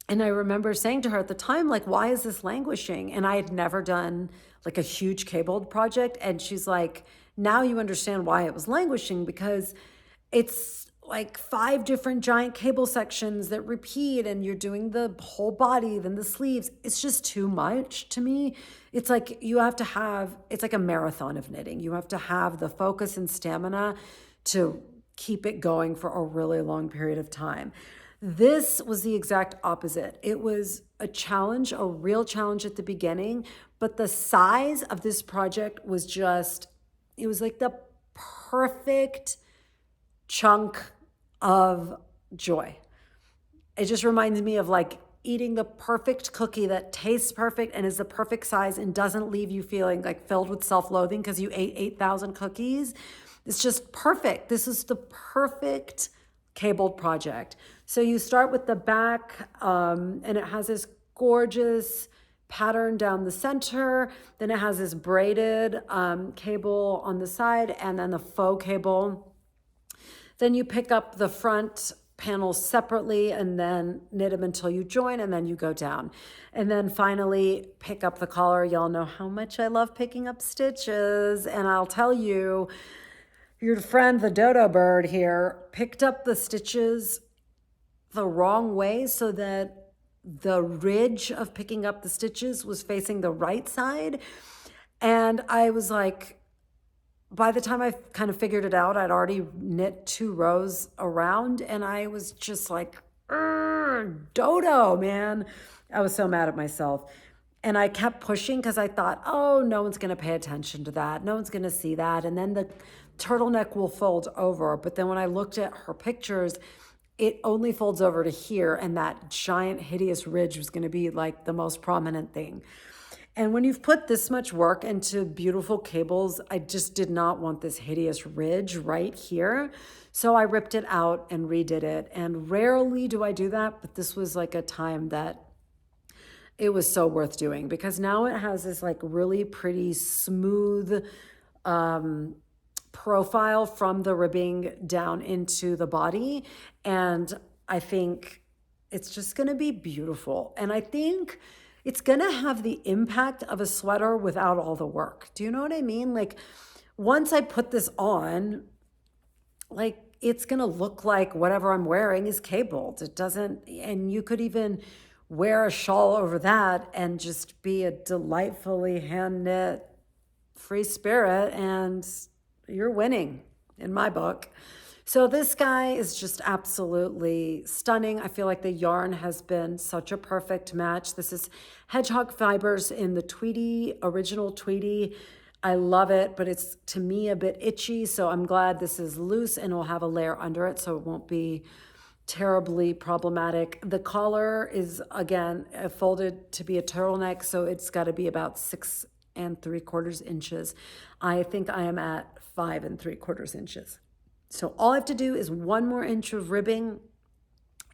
And I remember saying to her at the time, like, why is this languishing? And I had never done like a huge cabled project. And she's like, now you understand why it was languishing because it's like 5 different giant cable sections that repeat and you're doing the whole body, then the sleeves. It's just too much to me. It's like it's like a marathon of knitting. You have to have the focus and stamina to keep it going for a really long period of time. This was the exact opposite. It was a challenge, a real challenge at the beginning, but the size of this project was it was like the perfect chunk of joy. It just reminds me of like eating the perfect cookie that tastes perfect and is the perfect size and doesn't leave you feeling like filled with self-loathing because you ate 8,000 cookies. It's just perfect. This is the perfect cabled project. So you start with the back and it has this gorgeous pattern down the center. Then it has this braided cable on the side and then the faux cable. Then you pick up the front panels separately and then knit them until you join and then you go down. And then finally pick up the collar. Y'all know how much I love picking up stitches. And I'll tell you, your friend, the dodo bird here, picked up the stitches the wrong way so that the ridge of picking up the stitches was facing the right side. And I was like, by the time I kind of figured it out, I'd already knit 2 rows around and I was just like, dodo, man. I was so mad at myself. And I kept pushing because I thought, oh, no one's going to pay attention to that. No one's going to see that. And then the turtleneck will fold over. But then when I looked at her pictures, it only folds over to here. And that giant, hideous ridge was going to be like the most prominent thing. And when you've put this much work into beautiful cables, I just did not want this hideous ridge right here. So I ripped it out and redid it. And rarely do I do that, but this was like a time that it was so worth doing, because now it has this like really pretty smooth profile from the ribbing down into the body. And I think it's just going to be beautiful. And I think it's going to have the impact of a sweater without all the work. Do you know what I mean? Like once I put this on, like it's going to look like whatever I'm wearing is cabled. It doesn't, and you could even wear a shawl over that and just be a delightfully hand knit free spirit, and you're winning in my book. So this guy is just absolutely stunning. I feel like the yarn has been such a perfect match. This is Hedgehog Fibers in the Tweedy, original Tweedy. I love it, but it's to me a bit itchy. So I'm glad this is loose and will have a layer under it so it won't be terribly problematic. The collar is, again, folded to be a turtleneck. So it's got to be about 6 3/4 inches. I think I am at 5 3/4 inches. So all I have to do is 1 more inch of ribbing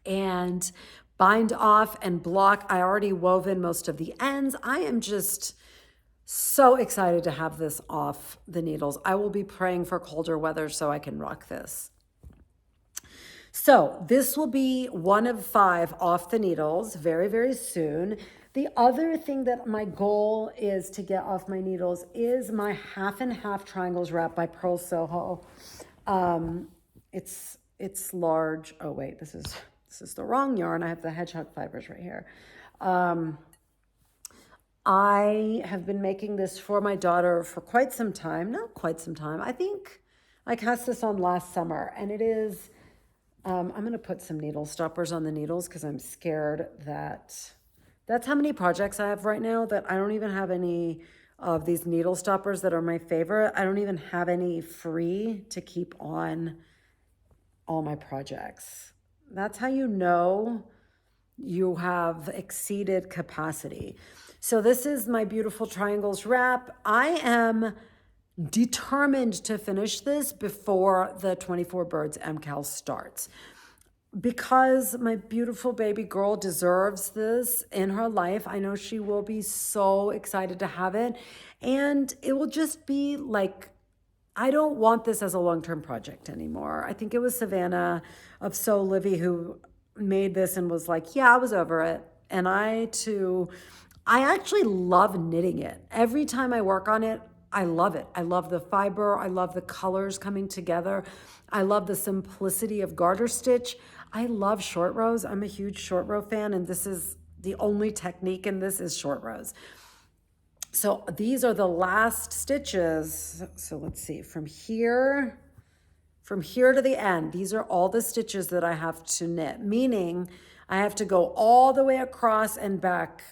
and bind off and block. I already wove in most of the ends. I am just so excited to have this off the needles. I will be praying for colder weather so I can rock this. So this will be 1 of 5 off the needles very, very soon. The other thing that my goal is to get off my needles is my half and half triangles wrap by Purl Soho. It's large. Oh wait, this is the wrong yarn. I have the Hedgehog Fibers right here. I have been making this for my daughter for quite some time. Not quite some time. I think I cast this on last summer, and it is, I'm going to put some needle stoppers on the needles because I'm scared that that's how many projects I have right now that I don't even have any of these needle stoppers that are my favorite. I don't even have any free to keep on all my projects. That's how you know you have exceeded capacity. So this is my beautiful triangles wrap. I am determined to finish this before the 24 Birds MKAL starts, because my beautiful baby girl deserves this in her life. I know she will be so excited to have it. And it will just be like, I don't want this as a long-term project anymore. I think it was Savannah of So Livy who made this and was like, yeah, I was over it. And I actually love knitting it. Every time I work on it, I love it. I love the fiber. I love the colors coming together. I love the simplicity of garter stitch. I love short rows. I'm a huge short row fan, and this is the only technique in this is short rows. So these are the last stitches. So let's see, from here to the end, these are all the stitches that I have to knit, meaning I have to go all the way across and back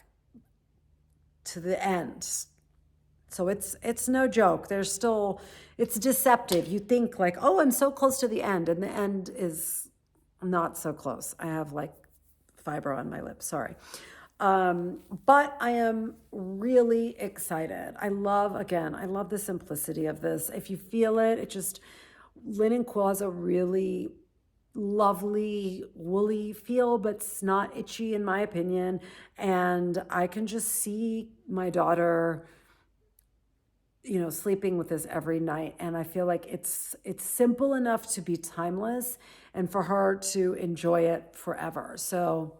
to the end. So it's no joke. It's deceptive. You think like, oh, I'm so close to the end, and the end is not so close. I have like fiber on my lips, sorry. But I am really excited. I love the simplicity of this. If you feel it, linen quill has a really lovely woolly feel, but it's not itchy in my opinion. And I can just see my daughter, sleeping with this every night. And I feel like it's simple enough to be timeless and for her to enjoy it forever. So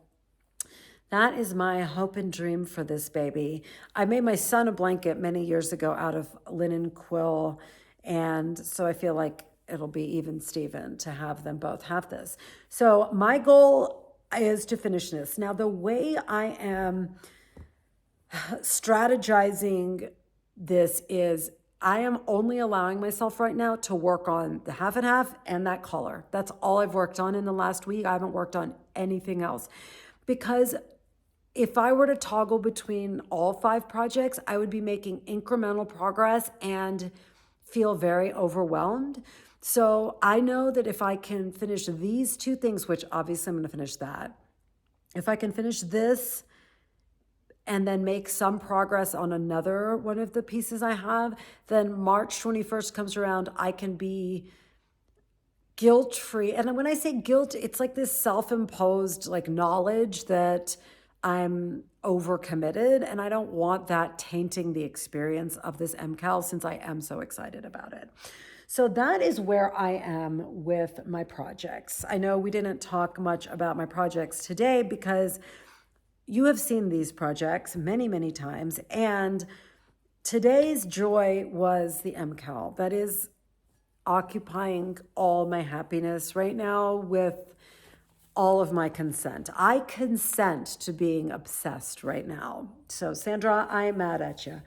that is my hope and dream for this baby. I made my son a blanket many years ago out of linen quill. And so I feel like it'll be even Steven to have them both have this. So my goal is to finish this. Now, the way I am strategizing this is I am only allowing myself right now to work on the half and half and that collar. That's all I've worked on in the last week. I haven't worked on anything else because if I were to toggle between all 5 projects, I would be making incremental progress and feel very overwhelmed. So I know that if I can finish these 2 things, which obviously I'm going to finish that, if I can finish this and then make some progress on another one of the pieces I have, then March 21st comes around, I can be guilt-free. And when I say guilt, it's like this self-imposed like knowledge that I'm overcommitted, and I don't want that tainting the experience of this MKAL since I am so excited about it. So that is where I am with my projects. I know we didn't talk much about my projects today because you have seen these projects many, many times, and today's joy was the MKAL. That is occupying all my happiness right now with all of my consent. I consent to being obsessed right now. So Sandra, I'm mad at you.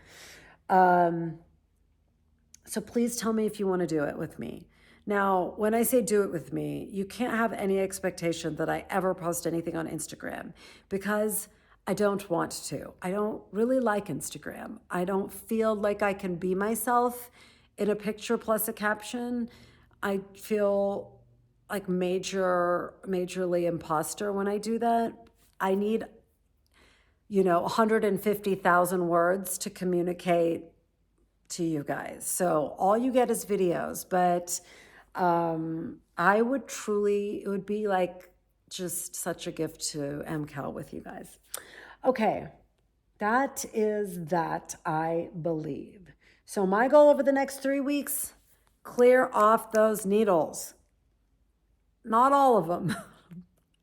So please tell me if you want to do it with me. Now, when I say do it with me, you can't have any expectation that I ever post anything on Instagram because I don't want to. I don't really like Instagram. I don't feel like I can be myself in a picture plus a caption. I feel like majorly imposter when I do that. I need, 150,000 words to communicate to you guys. So all you get is videos, but I would truly, it would be like just such a gift to MKAL with you guys. Okay, that is that, I believe. So my goal over the next 3 weeks, clear off those needles. Not all of them.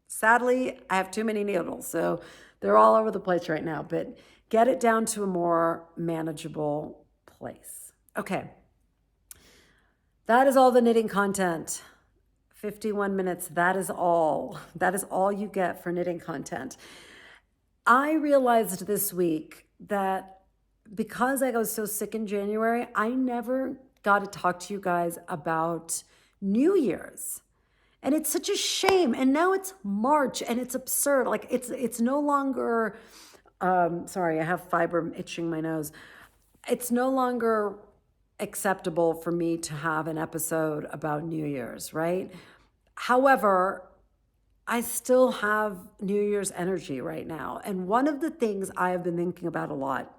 Sadly, I have too many needles, so they're all over the place right now, but get it down to a more manageable place. Okay. That is all the knitting content. 51 minutes, that is all. That is all you get for knitting content. I realized this week that because I was so sick in January, I never got to talk to you guys about New Year's. And it's such a shame. And now it's March and it's absurd. Like it's no longer, sorry, I have fiber itching my nose. It's no longer acceptable for me to have an episode about New Year's, right? However, I still have New Year's energy right now. And one of the things I have been thinking about a lot,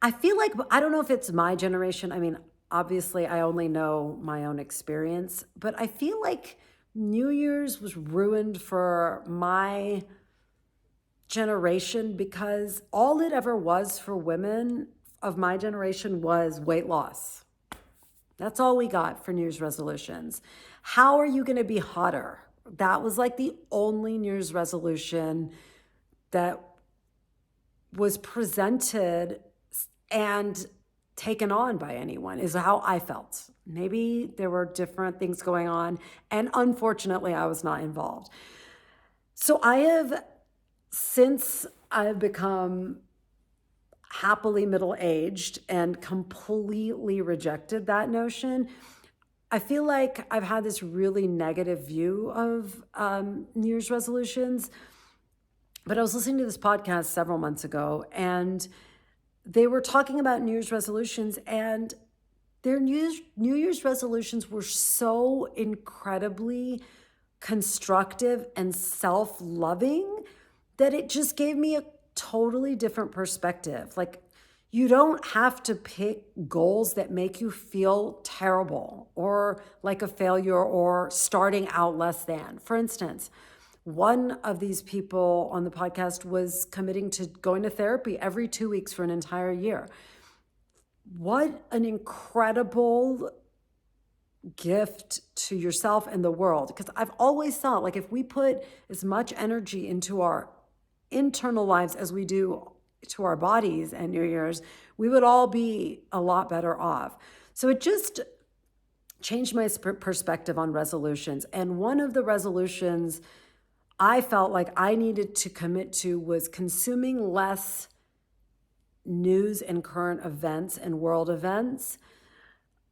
I feel like, I don't know if it's my generation. I mean, obviously I only know my own experience, but I feel like New Year's was ruined for my generation because all it ever was for women of my generation was weight loss. That's all we got for New Year's resolutions. How are you going to be hotter? That was like the only New Year's resolution that was presented and taken on by anyone, is how I felt. Maybe there were different things going on, and unfortunately, I was not involved. So since I've become happily middle-aged and completely rejected that notion, I feel like I've had this really negative view of New Year's resolutions. But I was listening to this podcast several months ago, and they were talking about New Year's resolutions, and their New Year's resolutions were so incredibly constructive and self-loving that it just gave me a totally different perspective. Like, you don't have to pick goals that make you feel terrible or like a failure or starting out less than. For instance, one of these people on the podcast was committing to going to therapy every 2 weeks for an entire year. What an incredible gift to yourself and the world. Because I've always thought, like, if we put as much energy into our internal lives as we do to our bodies and New Year's, we would all be a lot better off. So it just changed my perspective on resolutions. And one of the resolutions I felt like I needed to commit to was consuming less news and current events and world events.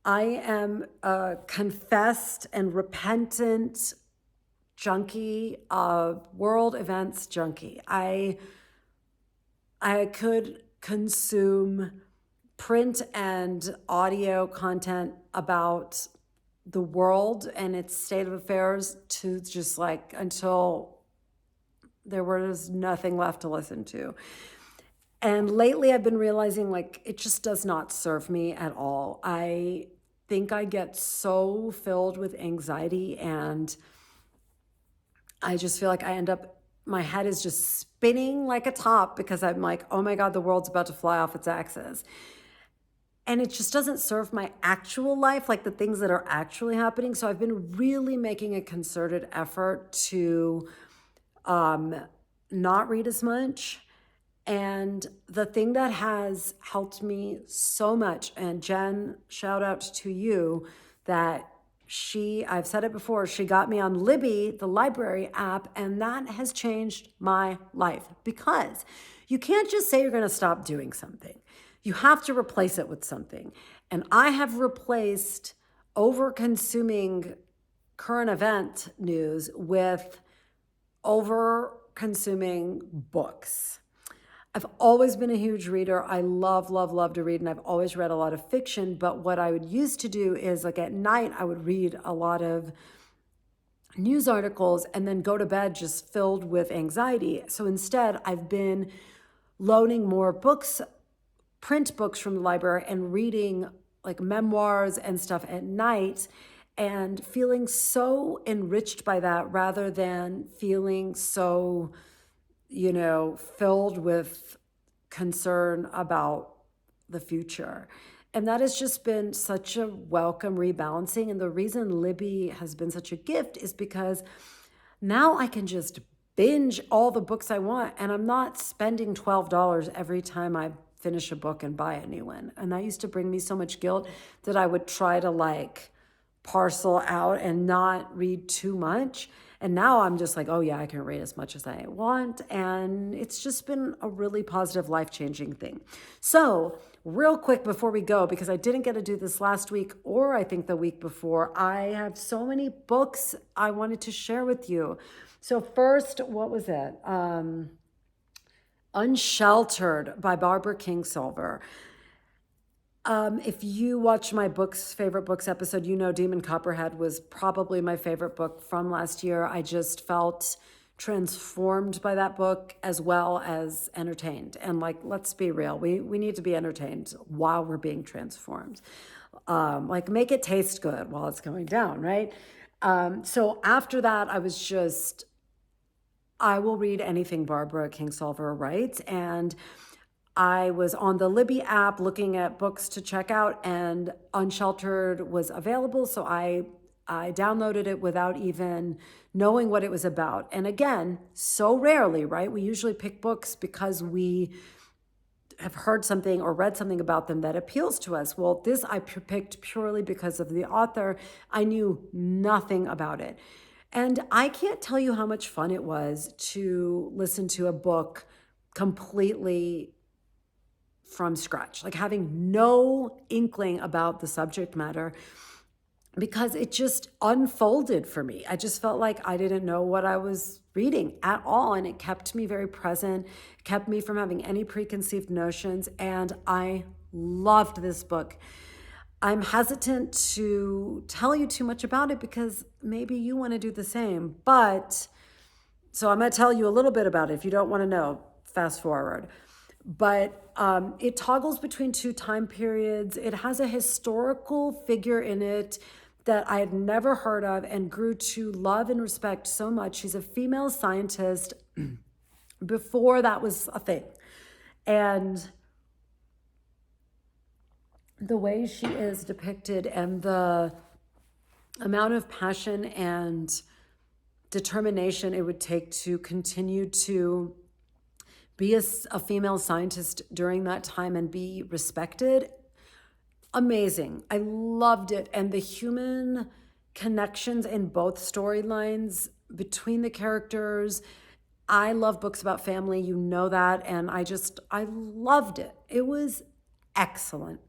I am a confessed and repentant junkie, world events junkie. I could consume print and audio content about the world and its state of affairs to just like until there was nothing left to listen to. And lately I've been realizing like it just does not serve me at all. I think I get so filled with anxiety and I just feel like I end up, my head is just spinning like a top because I'm like, oh my God, the world's about to fly off its axis. And it just doesn't serve my actual life, like the things that are actually happening. So I've been really making a concerted effort to not read as much. And the thing that has helped me so much, and Jen, shout out to you, that I've said it before, she got me on Libby, the library app, and that has changed my life because you can't just say you're going to stop doing something. You have to replace it with something. And I have replaced over consuming current event news with over consuming books. I've always been a huge reader. I love, love, love to read, and I've always read a lot of fiction. But what I would used to do is like at night, I would read a lot of news articles and then go to bed just filled with anxiety. So instead, I've been loaning more books, print books from the library and reading like memoirs and stuff at night and feeling so enriched by that rather than feeling so, filled with concern about the future. And that has just been such a welcome rebalancing. And the reason Libby has been such a gift is because now I can just binge all the books I want and I'm not spending $12 every time I finish a book and buy a new one. And that used to bring me so much guilt that I would try to like parcel out and not read too much. And now I'm just like, oh yeah, I can read as much as I want. And it's just been a really positive, life-changing thing. So real quick before we go, because I didn't get to do this last week or I think the week before, I have so many books I wanted to share with you. So first, what was it? Unsheltered by Barbara Kingsolver. If you watch my favorite books episode, Demon Copperhead was probably my favorite book from last year. I just felt transformed by that book as well as entertained. And like, let's be real, we need to be entertained while we're being transformed. Like make it taste good while it's going down, right? So after that, I will read anything Barbara Kingsolver writes. And I was on the Libby app looking at books to check out and Unsheltered was available. So I downloaded it without even knowing what it was about. And again, so rarely, right? We usually pick books because we have heard something or read something about them that appeals to us. Well, this I picked purely because of the author. I knew nothing about it. And I can't tell you how much fun it was to listen to a book completely from scratch, like having no inkling about the subject matter because it just unfolded for me. I just felt like I didn't know what I was reading at all. And it kept me very present, kept me from having any preconceived notions. And I loved this book. I'm hesitant to tell you too much about it because maybe you want to do the same. So I'm going to tell you a little bit about it. If you don't want to know, fast forward. But it toggles between two time periods. It has a historical figure in it that I had never heard of and grew to love and respect so much. She's a female scientist before that was a thing. And the way she is depicted and the amount of passion and determination it would take to continue to be a female scientist during that time and be respected. Amazing. I loved it. And the human connections in both storylines between the characters. I love books about family. You know that. And I loved it. It was excellent.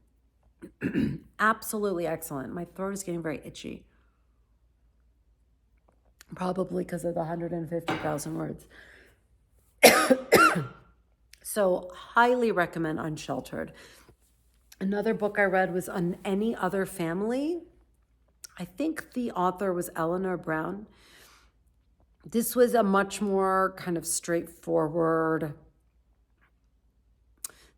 Absolutely excellent. My throat is getting very itchy. probably because of the 150,000 words. So highly recommend Unsheltered. Another book I read was On Any Other Family. I think the author was Eleanor Brown. This was a much more kind of straightforward.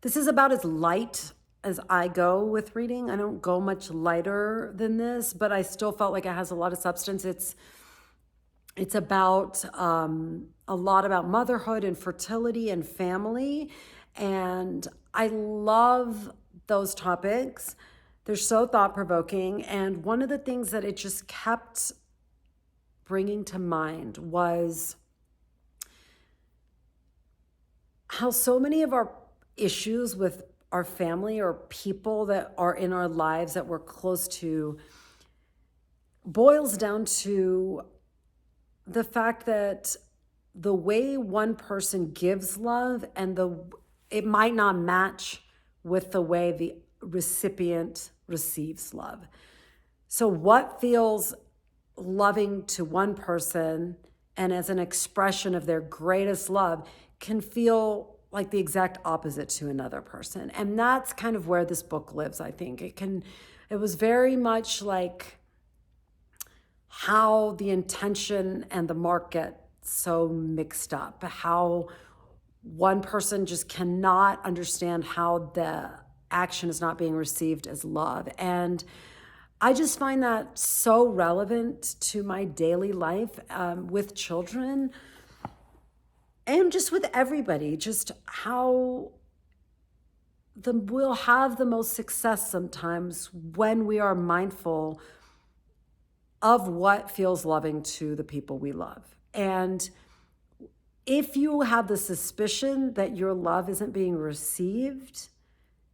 This is about as light as I go with reading. I don't go much lighter than this, but I still felt like it has a lot of substance. It's about a lot about motherhood and fertility and family. And I love those topics. They're so thought-provoking. And one of the things that it just kept bringing to mind was how so many of our issues with our family or people that are in our lives that we're close to boils down to the fact that the way one person gives love and it might not match with the way the recipient receives love. So what feels loving to one person and as an expression of their greatest love can feel like the exact opposite to another person. And that's kind of where this book lives, I think. It was very much like how the intention and the mark get so mixed up, how one person just cannot understand how the action is not being received as love. And I just find that so relevant to my daily life with children and just with everybody, just how we'll have the most success sometimes when we are mindful of what feels loving to the people we love. And if you have the suspicion that your love isn't being received,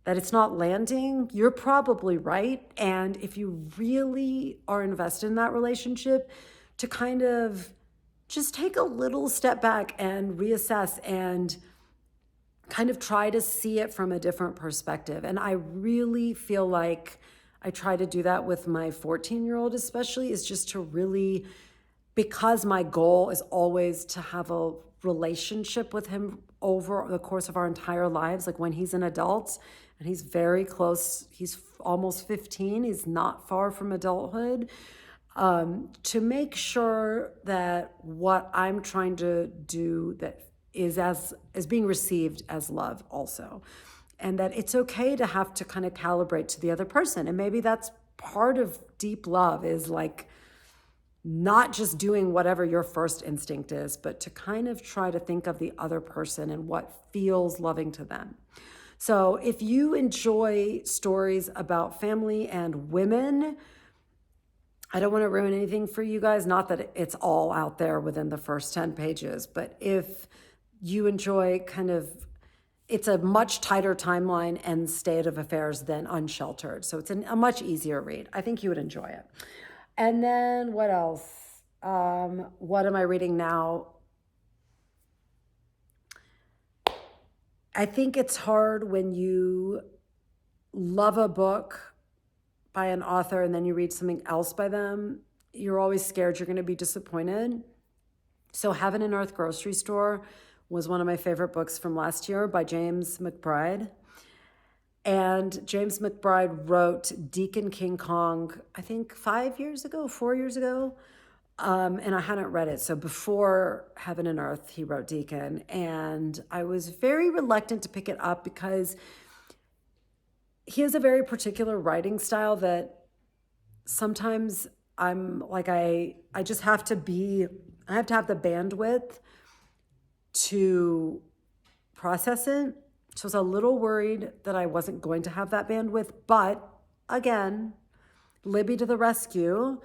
that it's not landing, you're probably right. And if you really are invested in that relationship, to kind of just take a little step back and reassess and kind of try to see it from a different perspective. And I really feel like I try to do that with my 14-year-old especially, is just to really, because my goal is always to have a relationship with him over the course of our entire lives, like when he's an adult, and he's very close, he's almost 15, he's not far from adulthood, to make sure that what I'm trying to do that is being received as love also. And that it's okay to have to kind of calibrate to the other person. And maybe that's part of deep love, is like not just doing whatever your first instinct is, but to kind of try to think of the other person and what feels loving to them. So if you enjoy stories about family and women, I don't want to ruin anything for you guys. Not that it's all out there within the first 10 pages, but if you enjoy it's a much tighter timeline and state of affairs than Unsheltered. So it's a much easier read. I think you would enjoy it. And then what else? What am I reading now? I think it's hard when you love a book by an author and then you read something else by them. You're always scared you're going to be disappointed. So Heaven and Earth Grocery Store was one of my favorite books from last year by James McBride. And James McBride wrote Deacon King Kong, I think 4 years ago. And I hadn't read it. So before Heaven and Earth, he wrote Deacon. And I was very reluctant to pick it up because he has a very particular writing style that sometimes I'm like, I just have to have the bandwidth to process it. So I was a little worried that I wasn't going to have that bandwidth. But again, Libby to the rescue.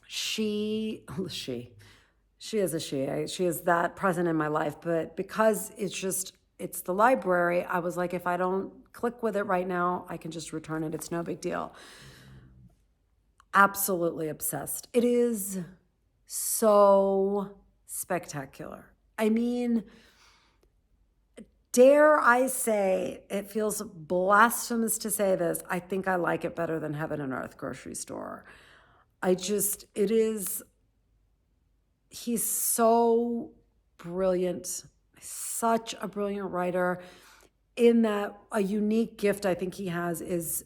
She is a she. She is that present in my life. But because it's the library, I was like, if I don't click with it right now, I can just return it. It's no big deal. Absolutely obsessed. It is so spectacular. I mean, dare I say, it feels blasphemous to say this, I think I like it better than Heaven and Earth Grocery Store. It is he's so brilliant, such a brilliant writer, in that a unique gift I think he has is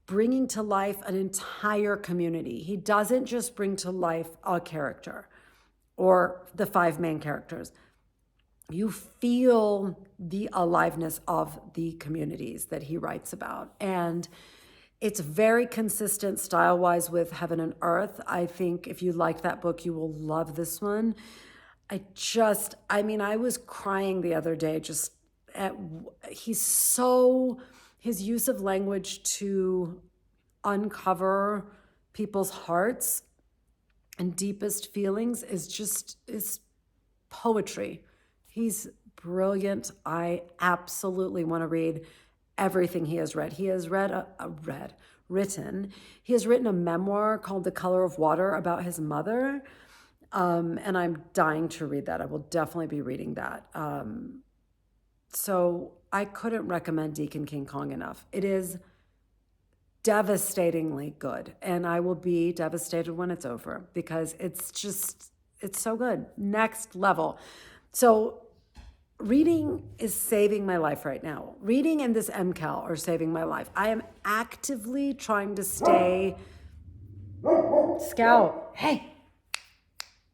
bringing to life an entire community. He doesn't just bring to life a character or the 5 main characters. You feel the aliveness of the communities that he writes about. And it's very consistent style-wise with Heaven and Earth. I think if you like that book, you will love this one. I was crying the other day just at, his use of language to uncover people's hearts and deepest feelings is poetry. He's brilliant. I absolutely want to read everything he has read. He has written. He has written a memoir called The Color of Water about his mother. And I'm dying to read that. I will definitely be reading that. So I couldn't recommend Deacon King Kong enough. It is devastatingly good. And I will be devastated when it's over because it's so good. Next level. So reading is saving my life right now. Reading and this MKAL are saving my life. I am actively trying to stay... Scout, hey,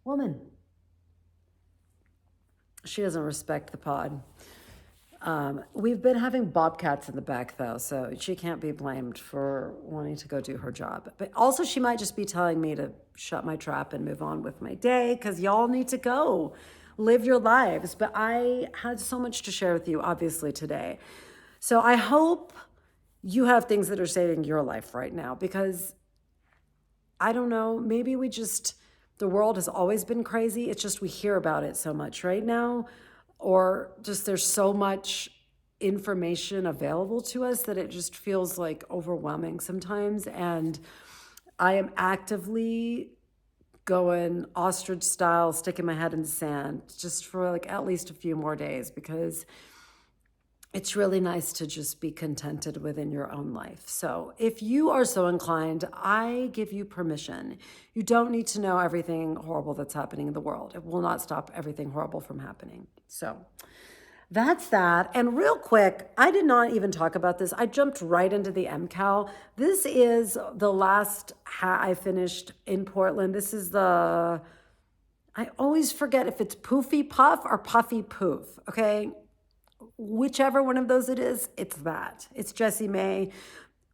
woman. She doesn't respect the pod. We've been having bobcats in the back, though, so she can't be blamed for wanting to go do her job. But also, she might just be telling me to shut my trap and move on with my day, because y'all need to go live your lives. But I had so much to share with you, obviously, today. So I hope you have things that are saving your life right now, because I don't know, maybe the world has always been crazy. It's just we hear about it so much right now. Or just there's so much information available to us that it just feels like overwhelming sometimes. And I am actively going ostrich style, sticking my head in the sand just for like at least a few more days, because it's really nice to just be contented within your own life. So if you are so inclined, I give you permission. You don't need to know everything horrible that's happening in the world. It will not stop everything horrible from happening. So that's that. And real quick, I did not even talk about this. I jumped right into the MKAL. This is the last hat I finished in Portland. This is I always forget if it's Poofy Puff or Puffy Poof, okay? Whichever one of those it is, it's that. It's Jessie May,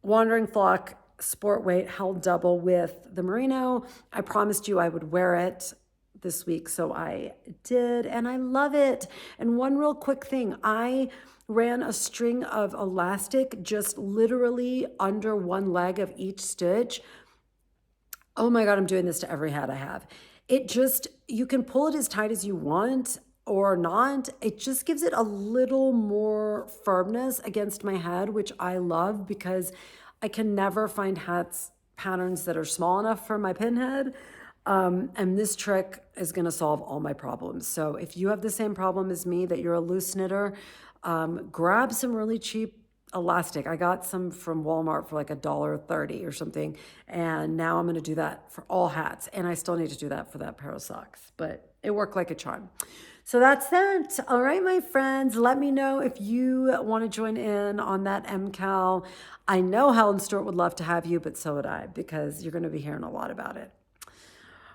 Wandering Flock, sport weight, held double with the merino. I promised you I would wear it this week, so I did, and I love it. And one real quick thing, I ran a string of elastic just literally under one leg of each stitch. Oh my God, I'm doing this to every hat I have. You can pull it as tight as you want or not. It just gives it a little more firmness against my head, which I love because I can never find patterns that are small enough for my pinhead. And this trick is going to solve all my problems. So if you have the same problem as me, that you're a loose knitter, grab some really cheap elastic. I got some from Walmart for like $1.30 or something. And now I'm going to do that for all hats. And I still need to do that for that pair of socks, but it worked like a charm. So that's that. All right, my friends, let me know if you want to join in on that MKAL. I know Helen Stewart would love to have you, but so would I, because you're going to be hearing a lot about it.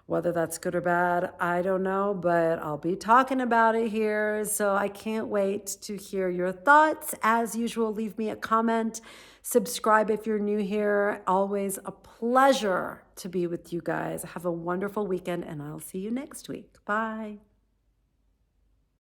Whether that's good or bad, I don't know, but I'll be talking about it here. So I can't wait to hear your thoughts. As usual, leave me a comment. Subscribe if you're new here. Always a pleasure to be with you guys. Have a wonderful weekend, and I'll see you next week. Bye.